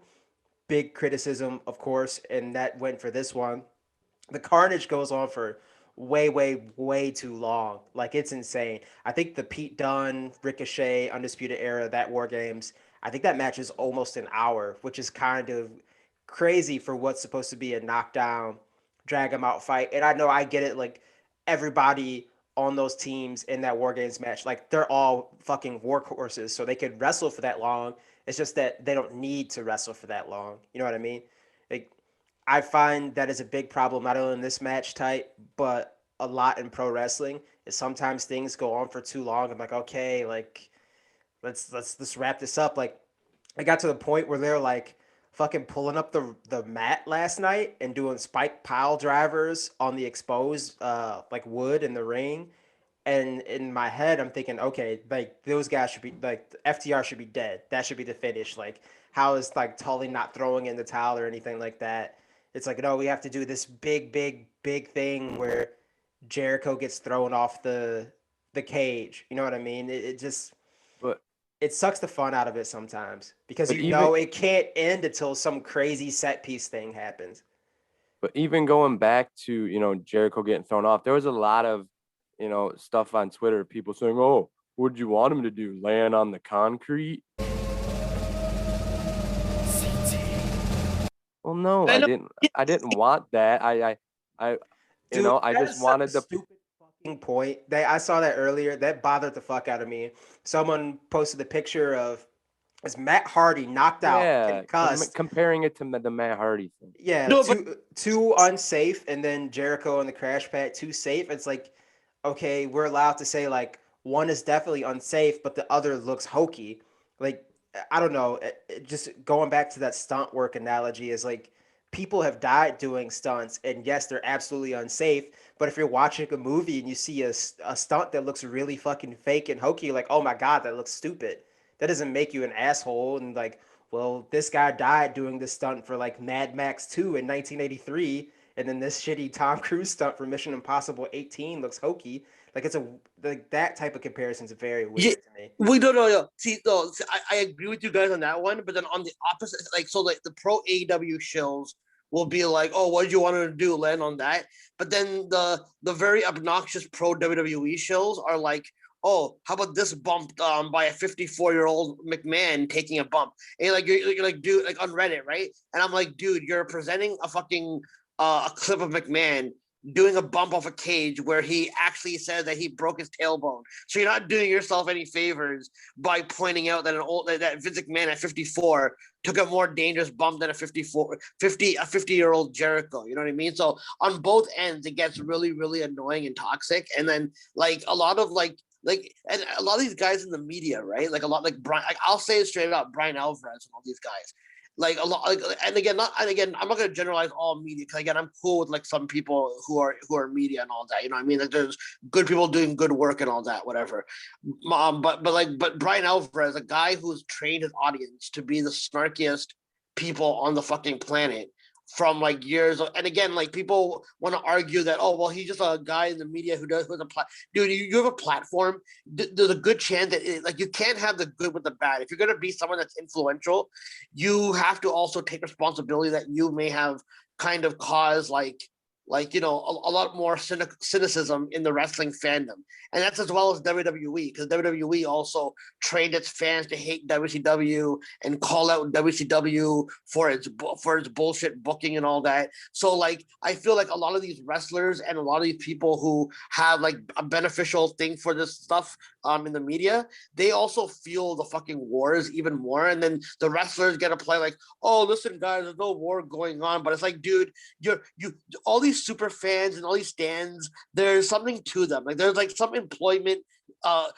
Big criticism, of course, and that went for this one. The carnage goes on for way, way, way too long. Like it's insane. I think the Pete Dunne, Ricochet, Undisputed Era, that War Games, I think that match is almost an hour, which is kind of crazy for what's supposed to be a knockdown, drag 'em out fight. And I know I get it, like everybody on those teams in that War Games match, like they're all fucking workhorses, so they could wrestle for that long. It's just that they don't need to wrestle for that long. You know what I mean? Like I find that is a big problem, not only in this match type, but a lot in pro wrestling. Is sometimes things go on for too long. I'm like, okay, like let's wrap this up. Like I got to the point where they're like fucking pulling up the mat last night and doing spike pile drivers on the exposed like wood in the ring. And in my head, I'm thinking, okay, like those guys should be like FTR should be dead. That should be the finish. Like how is like Tully not throwing in the towel or anything like that? It's like, no, we have to do this big, big, big thing where Jericho gets thrown off the cage. You know what I mean? It just But it sucks the fun out of it sometimes because but you even know it can't end until some crazy set piece thing happens. but even going back to Jericho getting thrown off, there was a lot of stuff on Twitter, people saying, "Oh, what'd you want him to do? Land on the concrete?" Well, no, I didn't want that. I Dude, I that just is wanted such a to. stupid fucking point. I saw that earlier. That bothered the fuck out of me. Someone posted a picture of as Matt Hardy knocked out, Yeah, concussed. comparing it to the Matt Hardy thing. Yeah, No, but too unsafe, and then Jericho on the crash pad too safe. It's like, okay, we're allowed to say like one is definitely unsafe, but the other looks hokey. Like I don't know. Just going back to that stunt work analogy is like people have died doing stunts, and yes, they're absolutely unsafe. But if you're watching a movie and you see a stunt that looks really fucking fake and hokey, you're like, oh my god, that looks stupid. That doesn't make you an asshole. And like, well, this guy died doing this stunt for like Mad Max 2 in 1983, and then this shitty Tom Cruise stunt for Mission Impossible 18 looks hokey. Like that type of comparison is very yeah, weird to me. we don't know. See, no, I agree with you guys on that one, but then on the opposite, like so, like the pro AEW shows will be like, "Oh, what did you want to do? Land on that." But then the very obnoxious pro WWE shows are like, "Oh, how about this bump by a 54-year-old McMahon taking a bump?" And you're like, dude, like on Reddit, right? And I'm like, dude, you're presenting a fucking a clip of McMahon doing a bump off a cage where he actually said that he broke his tailbone. So you're not doing yourself any favors by pointing out that that Vince McMahon at 54 took a more dangerous bump than a 50-year-old Jericho. You know what I mean? So on both ends, it gets really, really annoying and toxic. And then like a lot of and a lot of these guys in the media, right? Like a lot like Brian, like I'll say it straight up, Brian Alvarez and all these guys. Like a lot, like, and again, I'm not gonna generalize all media because again, I'm cool with like some people who are media and all that. You know what I mean? Like there's good people doing good work and all that, whatever. But Brian Alvarez, a guy who's trained his audience to be the snarkiest people on the fucking planet from like years and again, like people want to argue that, oh well, he's just a guy in the media who has a dude, you have a platform. There's a good chance that like you can't have the good with the bad. If you're going to be someone that's influential, you have to also take responsibility that you may have kind of caused a lot more cynicism in the wrestling fandom, and that's as well as WWE, because WWE also trained its fans to hate WCW and call out WCW for its bullshit booking and all that. So like I feel like a lot of these wrestlers and a lot of these people who have like a beneficial thing for this stuff in the media, they also feel the fucking wars even more, and then the wrestlers get to play like, oh listen guys, there's no war going on, but it's like, dude, you all these super fans and all these stands, there's something to them. Like there's like some employment,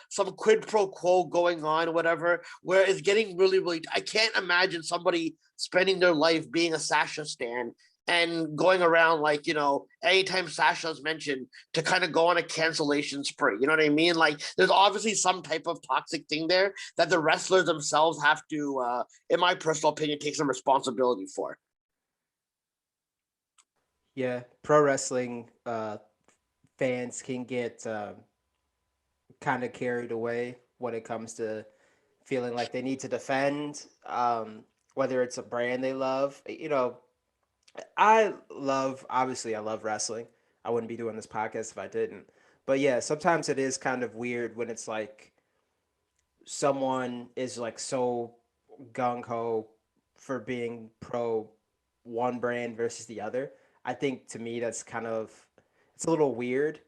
some quid pro quo going on, whatever, where it's getting really, really. I can't imagine somebody spending their life being a Sasha stan and going around like, anytime Sasha's mentioned to kind of go on a cancellation spree. You know what I mean? Like there's obviously some type of toxic thing there that the wrestlers themselves have to, in my personal opinion, take some responsibility for. Yeah, pro wrestling fans can get kind of carried away when it comes to feeling like they need to defend, whether it's a brand they love. Obviously, I love wrestling. I wouldn't be doing this podcast if I didn't. But yeah, sometimes it is kind of weird when it's like someone is like so gung ho for being pro one brand versus the other. I think to me that's it's a little weird.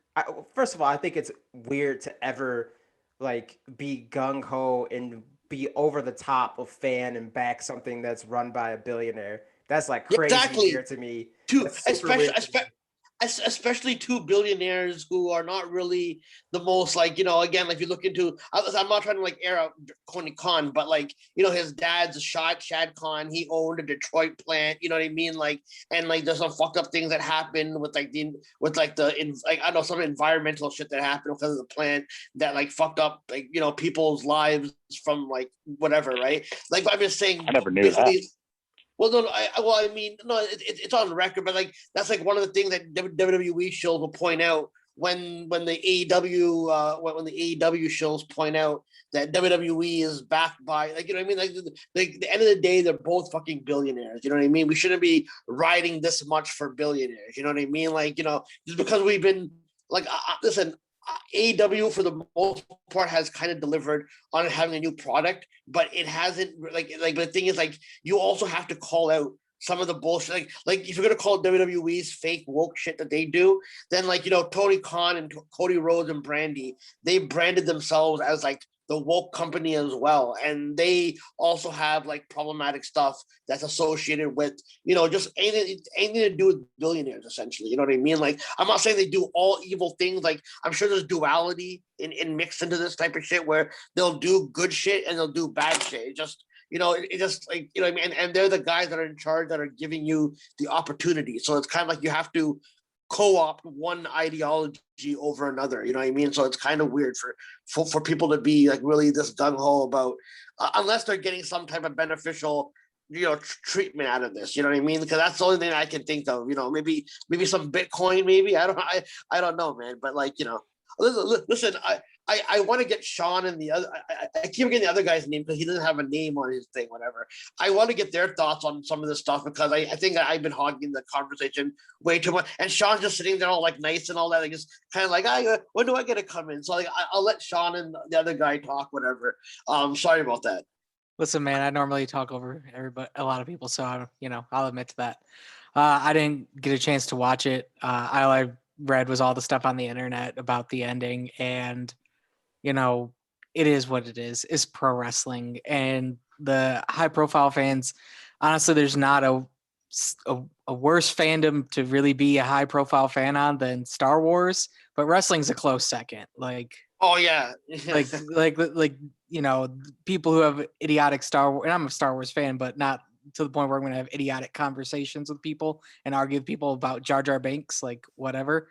First of all, I think it's weird to ever like be gung ho and be over the top of fan and back something that's run by a billionaire. That's like crazy Exactly. weird to me. Too, That's super weird to me. especially two billionaires who are not really the most like, again, like if you look into, I'm not trying to like air out Tony Khan, but like, his dad's Shad Khan, he owned a Detroit plant, you know what I mean? Like, and like there's some fucked up things that happened with like I don't know, some environmental shit that happened because of the plant that like fucked up like, people's lives from like whatever, right? Like I'm just saying, I never knew that. Well, no, I mean, no, it's on record, but like that's like one of the things that WWE shows will point out when the AEW shows point out that WWE is backed by, like, you know what I mean? Like the end of the day, they're both fucking billionaires. You know what I mean? We shouldn't be riding this much for billionaires. You know what I mean? Like, just because we've been like, listen, AEW for the most part has kind of delivered on having a new product, but it hasn't like. But the thing is, like, you also have to call out some of the bullshit. Like if you're gonna call WWE's fake woke shit that they do, then like Tony Khan and Cody Rhodes and Brandy, they branded themselves as like the woke company as well, and they also have like problematic stuff that's associated with just anything to do with billionaires, essentially. You know what I mean? Like, I'm not saying they do all evil things. Like, I'm sure there's duality in mixed into this type of shit where they'll do good shit and they'll do bad shit. It just it just like what I mean, and they're the guys that are in charge that are giving you the opportunity. So it's kind of like you have to co-opt one ideology over another, you know what I mean? So it's kind of weird for people to be like really this gung-ho about unless they're getting some type of beneficial treatment out of this, you know what I mean? Because that's the only thing I can think of. Maybe some Bitcoin, maybe. I don't know, man. But like, listen, I want to get Sean and the other. I keep getting the other guy's name because he doesn't have a name on his thing, whatever. I want to get their thoughts on some of this stuff because I think I've been hogging the conversation way too much. And Sean's just sitting there all like nice and all that, like just kind of like, when do I get to come in? So like, I'll let Sean and the other guy talk, whatever. Sorry about that. Listen, man, I normally talk over a lot of people, so I'll admit to that. I didn't get a chance to watch it. All I read was all the stuff on the internet about the ending, and it is what it is. It's pro wrestling, and the high profile fans, honestly, there's not a worse fandom to really be a high profile fan on than Star Wars, but wrestling's a close second. Like, oh yeah. like people who have idiotic Star Wars, and I'm a Star Wars fan, but not to the point where I'm going to have idiotic conversations with people and argue with people about Jar Jar Binks, like whatever.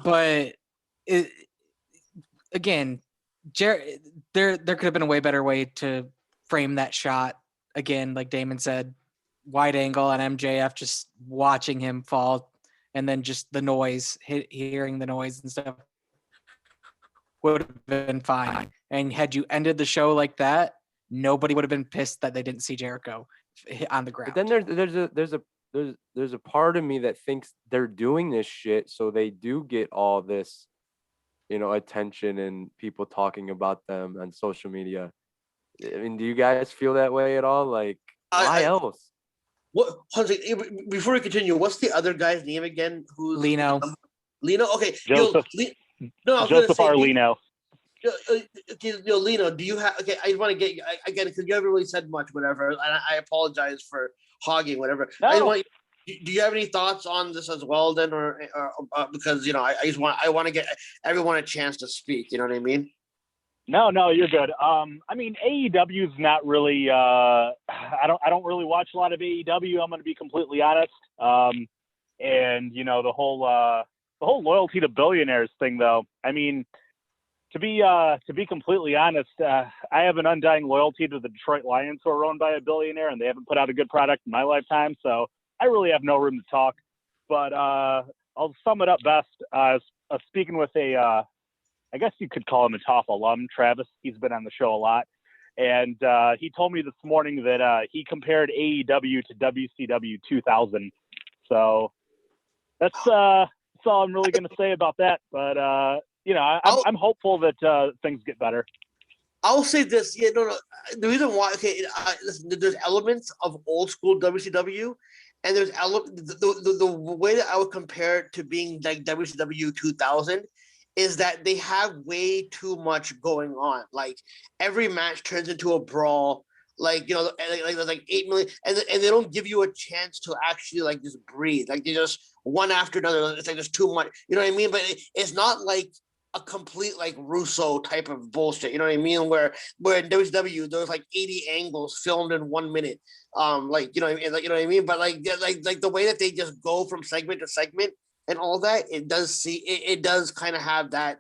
But it, again, there could have been a way better way to frame that shot. Again, like Damon said, wide angle on MJF, just watching him fall, and then just the noise, hearing the noise and stuff would have been fine. And had you ended the show like that, nobody would have been pissed that they didn't see Jericho on the ground. But then there's a part of me that thinks they're doing this shit so they do get all this, attention and people talking about them on social media. I mean, do you guys feel that way at all? Like, why else? What? Before we continue, what's the other guy's name again? Who's Lino? Lino. Okay. Joseph. Joseph R. Lino. Lino, do you have? Okay, I want to get you again because you haven't really said much, whatever. And I apologize for hogging, whatever. No. Do you have any thoughts on this as well, then, or because I want to get everyone a chance to speak. You know what I mean? No, you're good. I mean, AEW is not really. I don't really watch a lot of AEW. I'm going to be completely honest. And the whole loyalty to billionaires thing, though. I mean, to be completely honest, I have an undying loyalty to the Detroit Lions, who are owned by a billionaire, and they haven't put out a good product in my lifetime. So I really have no room to talk. But I'll sum it up best. Speaking with I guess you could call him a TAWF alum, Travis. He's been on the show a lot. And he told me this morning that he compared AEW to WCW 2000. So that's all I'm really going to say about that. But, I'm hopeful that things get better. I'll say this. Yeah, no. The reason why, okay, listen, there's elements of old school WCW, and there's the way that I would compare it to being like WCW 2000 is that they have way too much going on. Like every match turns into a brawl. Like there's like 8 million, and they don't give you a chance to actually like just breathe. Like they just one after another. It's like there's too much. You know what I mean? But it's not like a complete like Russo type of bullshit. You know what I mean? Where in WCW there's like 80 angles filmed in 1 minute. You know what I mean? But like the way that they just go from segment to segment and all that, it does kind of have that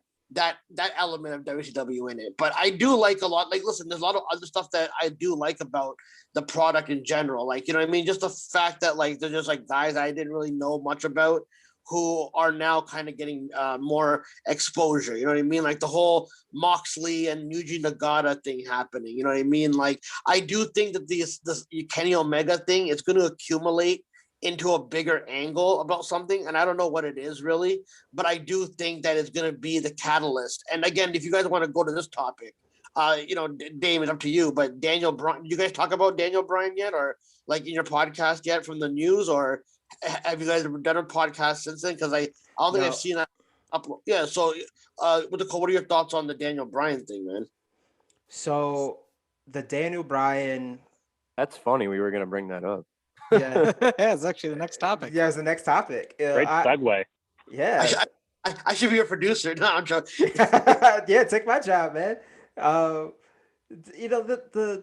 element of WCW in it. But I do like a lot. Like, listen, there's a lot of other stuff that I do like about the product in general. Like, you know what I mean? Just the fact that like they're just like guys I didn't really know much about, who are now kind of getting more exposure. You know what I mean? Like the whole Moxley and Yuji Nagata thing happening. You know what I mean? Like I do think that this Kenny Omega thing is going to accumulate into a bigger angle about something, and I don't know what it is really, but I do think that it's going to be the catalyst. And again, if you guys want to go to this topic, Dave, it's up to you. But Daniel Bryan, you guys talk about Daniel Bryan yet, or like in your podcast yet from the news, or have you guys done a podcast since then? Because I don't think I've seen that upload. Yeah. So, what are your thoughts on the Daniel Bryan thing, man? So the Daniel Bryan. That's funny. We were gonna bring that up. Yeah. Yeah, it's actually the next topic. Yeah, it's the next topic. Great segue. Yeah. I should be a producer. No, I'm joking. Yeah, take my job, man. The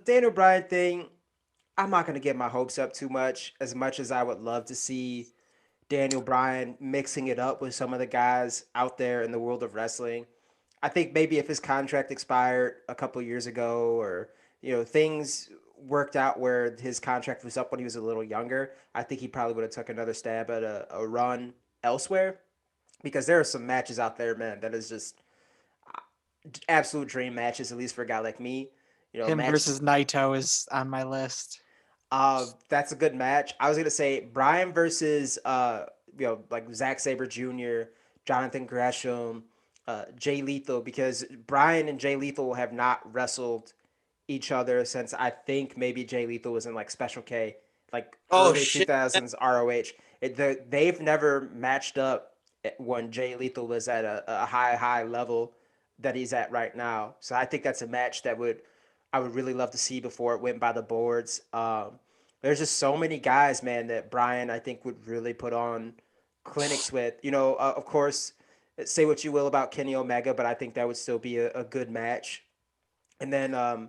Daniel Bryan thing, I'm not gonna get my hopes up too much. As much as I would love to see Daniel Bryan mixing it up with some of the guys out there in the world of wrestling. I think maybe if his contract expired a couple years ago, or things worked out where his contract was up when he was a little younger, I think he probably would have took another stab at a run elsewhere, because there are some matches out there, man, that is just absolute dream matches, at least for a guy like me. Him versus Naito is on my list. That's a good match. I was gonna say Bryan versus like Zack Sabre Jr., Jonathan Gresham, Jay Lethal, because Bryan and Jay Lethal have not wrestled each other since I think maybe Jay Lethal was in like Special K, like early 2000s ROH. They've never matched up when Jay Lethal was at a high level that he's at right now. So I think that's a match that I would really love to see before it went by the boards. There's just so many guys, man, that Bryan I think would really put on clinics with. Of course, say what you will about Kenny Omega, but I think that would still be a good match. And then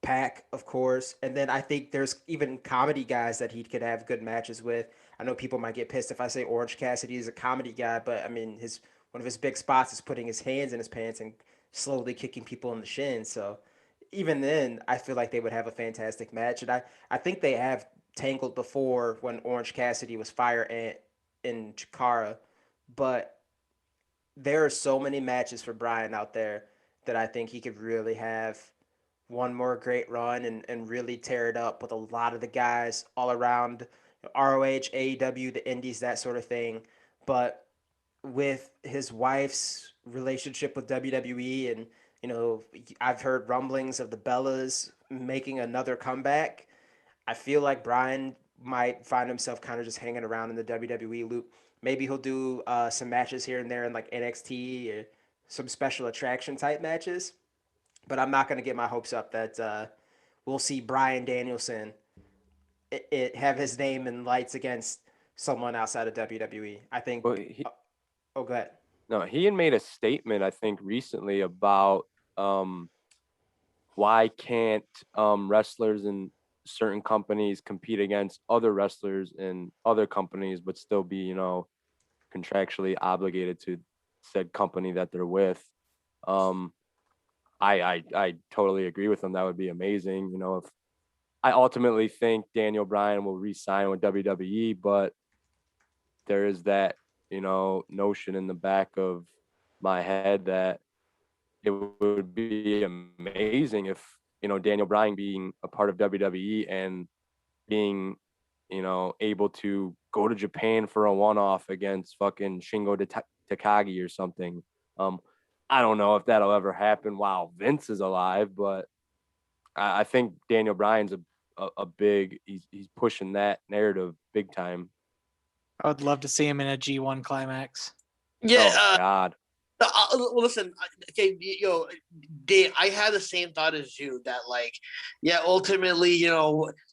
Pac, of course. And then I think there's even comedy guys that he could have good matches with. I know people might get pissed if I say Orange Cassidy is a comedy guy, but I mean one of his big spots is putting his hands in his pants and slowly kicking people in the shin. So even then, I feel like they would have a fantastic match. And I think they have tangled before when Orange Cassidy was Fire Ant in Chikara. But there are so many matches for Bryan out there that I think he could really have one more great run and really tear it up with a lot of the guys all around ROH, AEW, the Indies, that sort of thing. But with his wife's relationship with WWE, and I've heard rumblings of the Bellas making another comeback. I feel like Bryan might find himself kind of just hanging around in the WWE loop. Maybe he'll do some matches here and there in like NXT, or some special attraction type matches. But I'm not going to get my hopes up that we'll see Bryan Danielson have his name in lights against someone outside of WWE. I think. Well, go ahead. No, he had made a statement, I think, recently about why can't wrestlers in certain companies compete against other wrestlers in other companies, but still be, contractually obligated to said company that they're with. I totally agree with him. That would be amazing. If I ultimately think Daniel Bryan will re-sign with WWE, but there is that, notion in the back of my head that it would be amazing if, Daniel Bryan being a part of WWE and being, able to go to Japan for a one-off against fucking Shingo Takagi or something. I don't know if that'll ever happen while Vince is alive, but I think Daniel Bryan's a big, he's pushing that narrative big time. I would love to see him in a G1 climax. Yeah. Oh, God. Well, listen, okay, Dave, I had the same thought as you that, like, yeah, ultimately,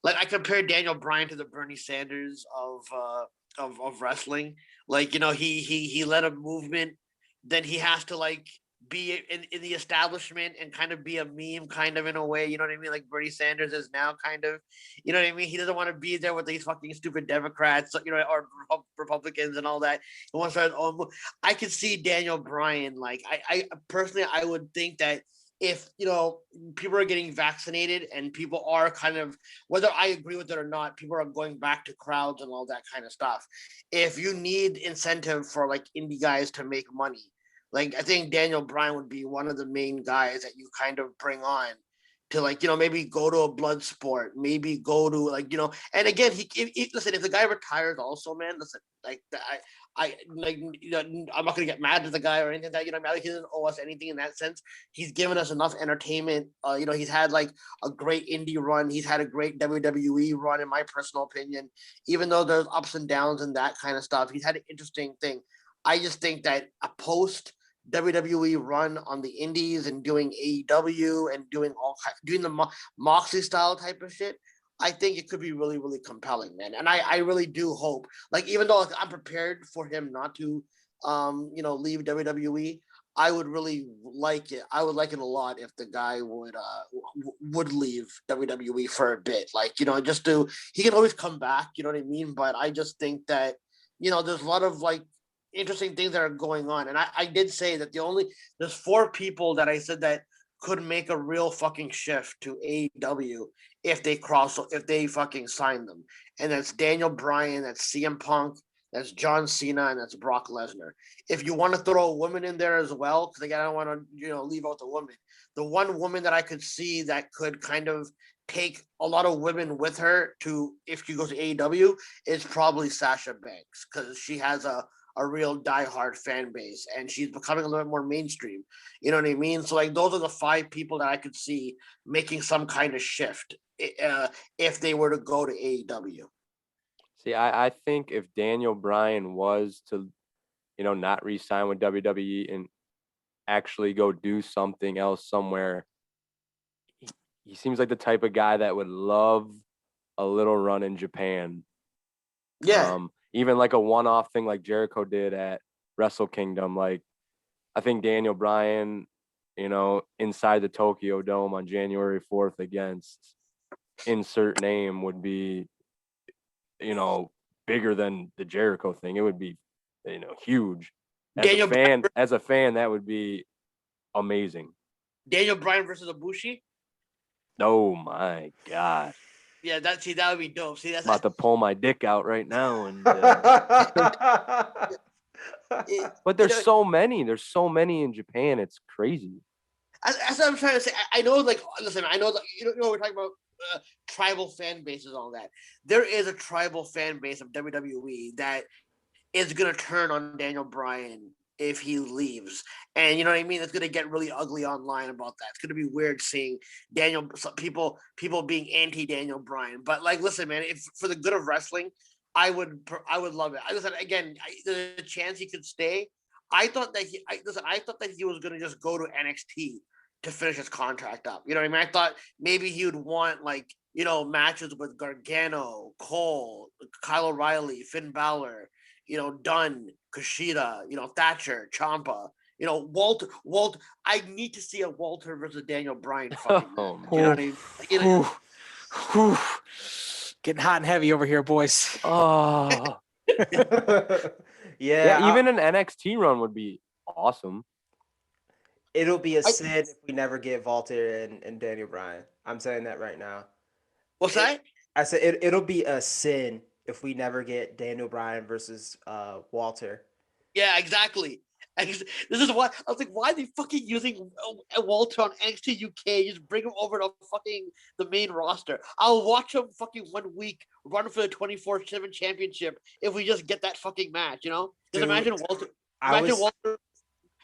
like I compared Daniel Bryan to the Bernie Sanders of wrestling. Like, he led a movement, then he has to like be in the establishment and kind of be a meme kind of in a way, you know what I mean? Like Bernie Sanders is now kind of, you know what I mean? He doesn't want to be there with these fucking stupid Democrats, or Republicans and all that. He wants to, I could see Daniel Bryan, like I personally, I would think that if, people are getting vaccinated and people are kind of, whether I agree with it or not, people are going back to crowds and all that kind of stuff. If you need incentive for like indie guys to make money, like I think Daniel Bryan would be one of the main guys that you kind of bring on, to like, maybe go to a blood sport, maybe go to like, and again, listen, if the guy retires also, man, listen, like I like, I'm not gonna get mad at the guy or anything like that. I mean, he doesn't owe us anything in that sense. He's given us enough entertainment. He's had like a great indie run. He's had a great WWE run, in my personal opinion. Even though there's ups and downs and that kind of stuff, he's had an interesting thing. I just think that a post WWE run on the indies and doing AEW and doing the Moxley style type of shit, I think it could be really, really compelling, man. And I really do hope, like, even though I'm prepared for him not to, leave WWE, I would really like it. I would like it a lot if the guy would leave WWE for a bit, like, he can always come back, you know what I mean? But I just think that, there's a lot of like interesting things that are going on. And I did say that there's 4 people that I said that could make a real fucking shift to AEW if they fucking sign them. And that's Daniel Bryan, that's CM Punk, that's John Cena, and that's Brock Lesnar. If you want to throw a woman in there as well, because I don't want to, leave out the woman. The one woman that I could see that could kind of take a lot of women with her to, if she goes to AEW, is probably Sasha Banks, because she has a real diehard fan base, and she's becoming a little bit more mainstream. You know what I mean? So like, those are the 5 people that I could see making some kind of shift if they were to go to AEW. See, I think if Daniel Bryan was to, not re-sign with WWE and actually go do something else somewhere, he seems like the type of guy that would love a little run in Japan. Yeah. Even like a one-off thing like Jericho did at Wrestle Kingdom. Like, I think Daniel Bryan, inside the Tokyo Dome on January 4th against insert name would be, bigger than the Jericho thing. It would be, huge. As a fan, that would be amazing. Daniel Bryan versus Ibushi? Oh my God. Yeah, that would be dope. See, that's about to pull my dick out right now. And but there's so many. There's so many in Japan. It's crazy. That's what I'm trying to say. I know, like, listen, I know that we're talking about tribal fan bases and all that. There is a tribal fan base of WWE that is gonna turn on Daniel Bryan if he leaves, and you know what I mean. It's gonna get really ugly online about that. It's gonna be weird seeing people being anti Daniel Bryan. But like, listen, man, if for the good of wrestling, I would love it. Listen, again, the chance he could stay. I thought that he was gonna just go to NXT to finish his contract up. You know what I mean? I thought maybe he would want like, matches with Gargano, Cole, Kyle O'Reilly, Finn Balor, Dunn, Kushida, Thatcher, Ciampa, Walter. I need to see a Walter versus Daniel Bryan fucking match. You know what I mean? Getting hot and heavy over here, boys. Oh. Yeah, even an NXT run would be awesome. It'll be a sin if we never get Walter and Daniel Bryan. I'm saying that right now. What's that? I said it'll be a sin if we never get Daniel Bryan versus Walter. Yeah, exactly. This is why I was like, why are they fucking using Walter on NXT UK? Just bring him over to fucking the main roster. I'll watch him fucking 1 week run for the 24/7 championship if we just get that fucking match. Just imagine Walter.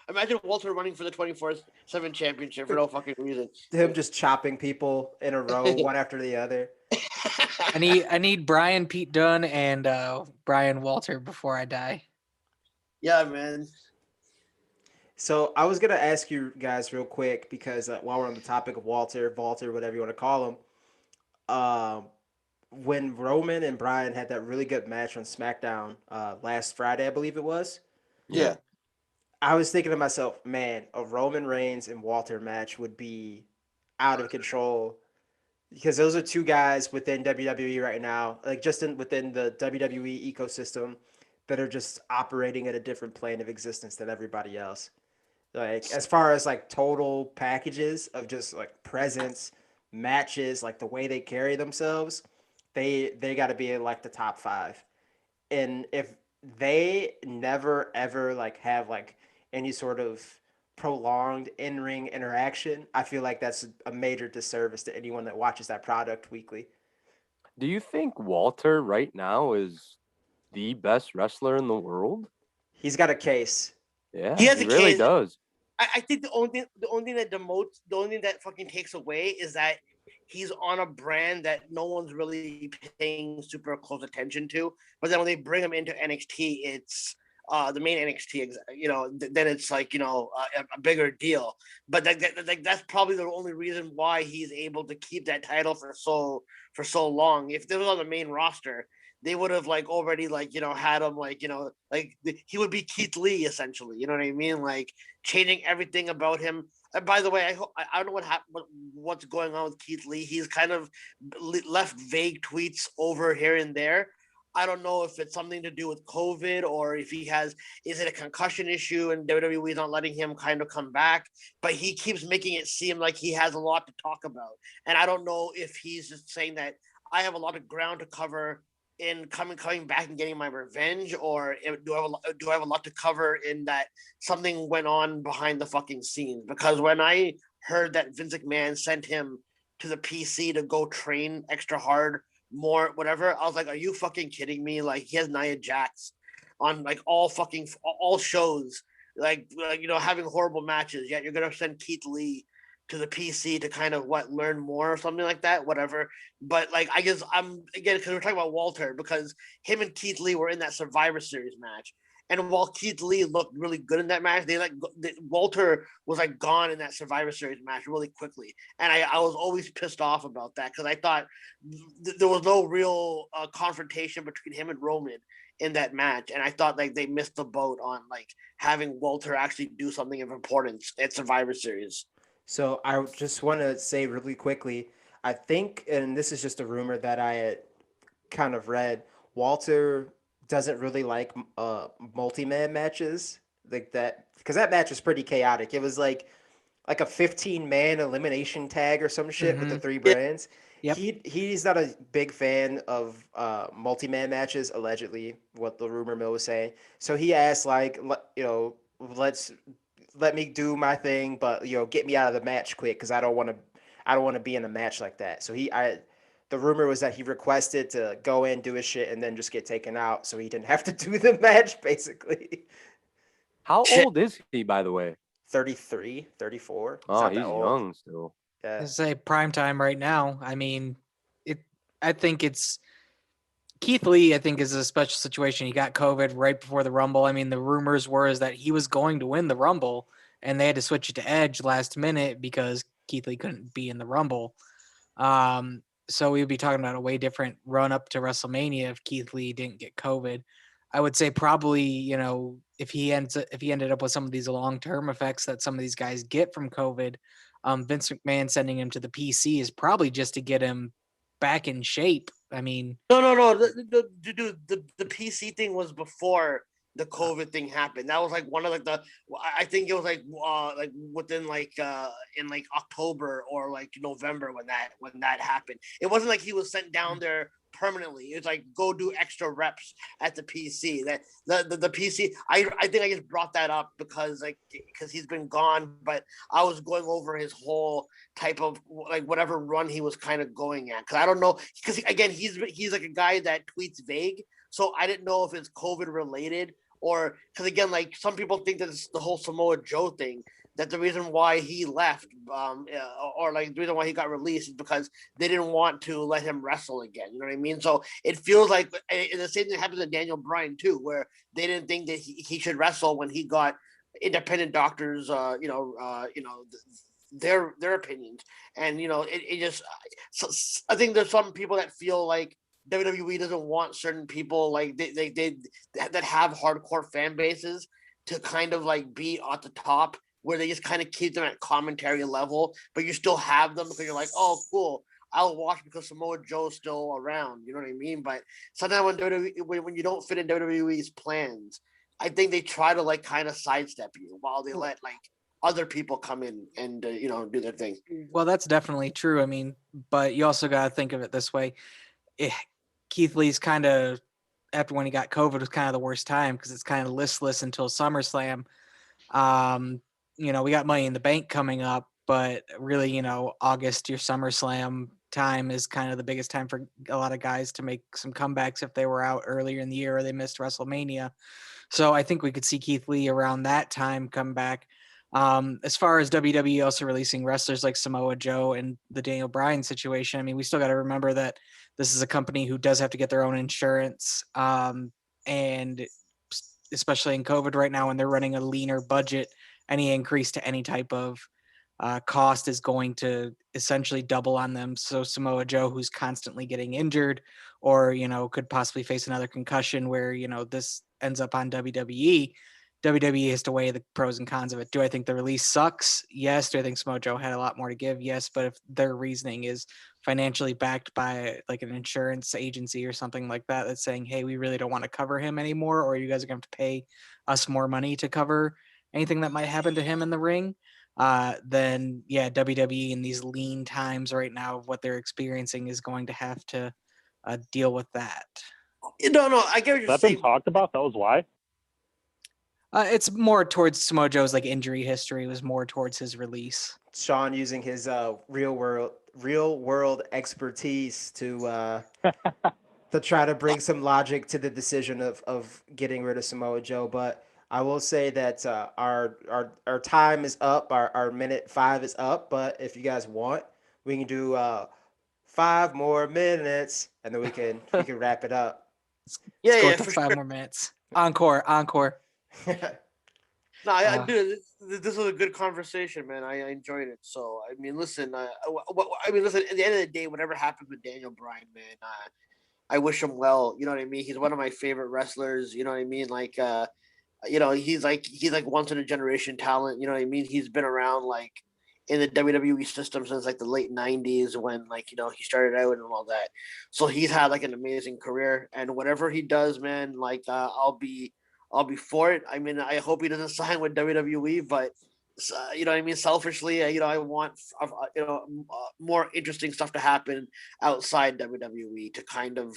Imagine Walter running for the 24/7 championship for no fucking reason. Him just chopping people in a row, one after the other. I need Brian Pete Dunne and Brian Walter before I die. Yeah, man. So I was gonna ask you guys real quick because while we're on the topic of Walter, whatever you want to call him, when Roman and Bryan had that really good match on SmackDown last Friday, I believe it was. Yeah. I was thinking to myself, man, a Roman Reigns and Walter match would be out of control because those are 2 guys within WWE right now, like just within the WWE ecosystem that are just operating at a different plane of existence than everybody else. Like as far as like total packages of just like presence, matches, like the way they carry themselves, they got to be in like the top 5. And if they never ever like have like any sort of prolonged in-ring interaction, I feel like that's a major disservice to anyone that watches that product weekly. Do you think Walter right now is the best wrestler in the world? He's got a case. Yeah, He has he a really case. does. I think the only thing that demotes, the only thing that fucking takes away is that he's on a brand that no one's really paying super close attention to. But then when they bring him into NXT, it's the main NXT, then it's like a bigger deal. But that's probably the only reason why he's able to keep that title for so long. If this was on the main roster, they would have like already had him he would be Keith Lee essentially. You know what I mean? Like changing everything about him. And by the way, I don't know what's going on with Keith Lee. He's kind of left vague tweets over here and there. I don't know if it's something to do with COVID or if is it a concussion issue and WWE is not letting him kind of come back. But he keeps making it seem like he has a lot to talk about. And I don't know if he's just saying that I have a lot of ground to cover in coming back and getting my revenge, or do I have a lot to cover in that something went on behind the fucking scenes? Because when I heard that Vince McMahon sent him to the PC to go train extra hard, more whatever, I was like, are you fucking kidding me? Like he has Nia Jax on like all shows, having horrible matches. Yet you're gonna send Keith Lee to the PC to kind of learn more or something like that, whatever. But like, I guess I'm again because we're talking about Walter because him and Keith Lee were in that Survivor Series match, and while Keith Lee looked really good in that match, Walter was like gone in that Survivor Series match really quickly, and I was always pissed off about that because I thought there was no real confrontation between him and Roman in that match, and I thought like they missed the boat on like having Walter actually do something of importance at Survivor Series. So I just want to say really quickly, I think, and this is just a rumor that I had kind of read, Walter doesn't really like multi-man matches like that because that match was pretty chaotic. It was like a 15-man elimination tag or some shit with the three Yeah. brands. Yep. He's not a big fan of multi-man matches, allegedly, what the rumor mill was saying. So he asked let's let me do my thing, but get me out of the match quick because I don't want to be in a match like that. So the rumor was that he requested to go in, do his shit, and then just get taken out, so he didn't have to do the match. Basically, How old is he, by the way? 33, 34. Oh, Not he's that old. young still. Yeah. I say prime time right now. I mean, I think it's Keith Lee. I think is a special situation. He got COVID right before the Rumble. I mean, the rumors were is that he was going to win the Rumble, and they had to switch it to Edge last minute because Keith Lee couldn't be in the Rumble. So we would be talking about a way different run up to WrestleMania if Keith Lee didn't get COVID. I would say probably, if he ended up with some of these long-term effects that some of these guys get from COVID, Vince McMahon sending him to the PC is probably just to get him back in shape. I mean, No. The PC thing was before the COVID thing happened. That was like one of I think it was like within in like October or like November when that happened. It wasn't like he was sent down there permanently. It's like go do extra reps at the PC. That the PC. I think I just brought that up because he's been gone, but I was going over his whole type of like whatever run he was kind of going at because I don't know because again he's like a guy that tweets vague, so I didn't know if it's COVID related or because again like some people think that it's the whole Samoa Joe thing, that the reason why he left or like the reason why he got released is because they didn't want to let him wrestle again. You know what I mean? So it feels like the same thing happened to Daniel Bryan too, where they didn't think that he should wrestle when he got independent doctors their opinions, and it just I think there's some people that feel like WWE doesn't want certain people like they that have hardcore fan bases to kind of like be at the top where they just kind of keep them at commentary level, but you still have them because you're like, oh, cool, I'll watch because Samoa Joe's still around. You know what I mean? But sometimes when you don't fit in WWE's plans, I think they try to like kind of sidestep you while they let like other people come in and do their thing. well, that's definitely true. I mean, but you also got to think of it this way. Keith Lee's kind of, after when he got COVID, was kind of the worst time because it's kind of listless until SummerSlam. we got Money in the Bank coming up, but really, August, your SummerSlam time is kind of the biggest time for a lot of guys to make some comebacks if they were out earlier in the year or they missed WrestleMania. So I think we could see Keith Lee around that time come back. As far as WWE also releasing wrestlers like Samoa Joe and the Daniel Bryan situation, I mean, we still got to remember that this is a company who does have to get their own insurance. And especially in COVID right now, when they're running a leaner budget, any increase to any type of cost is going to essentially double on them. So Samoa Joe, who's constantly getting injured or, could possibly face another concussion where, this ends up on WWE. WWE has to weigh the pros and cons of it. Do I think the release sucks? Yes. Do I think Samoa Joe had a lot more to give? Yes. But if their reasoning is financially backed by like an insurance agency or something like that, that's saying, hey, we really don't want to cover him anymore, or you guys are going to have to pay us more money to cover anything that might happen to him in the ring, then yeah, WWE in these lean times right now of what they're experiencing is going to have to deal with that. No, I get what you're That's saying. been talked about. That was why. It's more towards Samoa Joe's like injury history. It was more towards his release. Sean using his real world expertise to try to bring some logic to the decision of getting rid of Samoa Joe. But I will say that our time is up. Our minute 5 is up. But if you guys want, we can do 5 more minutes, and then we can wrap it up. Let's go with For the 5 sure. more minutes. Encore. No, I do. This was a good conversation, man. I enjoyed it. So, I mean, listen. Listen. At the end of the day, whatever happens with Daniel Bryan, man, I wish him well. You know what I mean? He's one of my favorite wrestlers. You know what I mean? Like, he's like once in a generation talent. You know what I mean? He's been around like in the WWE system since like the late '90s when he started out and all that. So he's had like an amazing career, and whatever he does, man, like I'll be for it. I mean, I hope he doesn't sign with WWE, but you know what I mean? Selfishly, I want more interesting stuff to happen outside WWE to kind of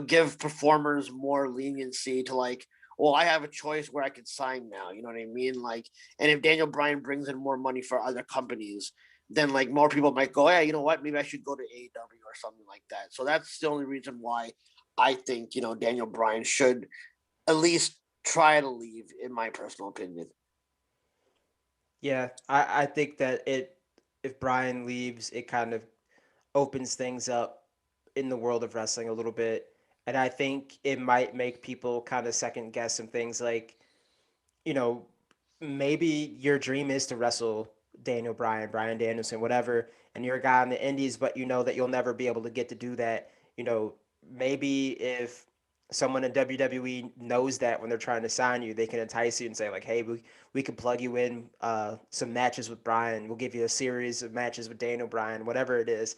give performers more leniency to like, well, I have a choice where I can sign now. You know what I mean? Like, and if Daniel Bryan brings in more money for other companies, then like more people might go, hey, you know what? Maybe I should go to AEW or something like that. So that's the only reason why I think Daniel Bryan should at least try to leave, in my personal opinion. Yeah, I think that if Brian leaves, it kind of opens things up in the world of wrestling a little bit. And I think it might make people kind of second guess some things like, you know, maybe your dream is to wrestle Daniel Bryan, Bryan Danielson, whatever, and you're a guy in the indies, but you know that you'll never be able to get to do that. Maybe if someone in WWE knows that when they're trying to sign you, they can entice you and say like, hey, we can plug you in some matches with Bryan. We'll give you a series of matches with Daniel Bryan, whatever it is.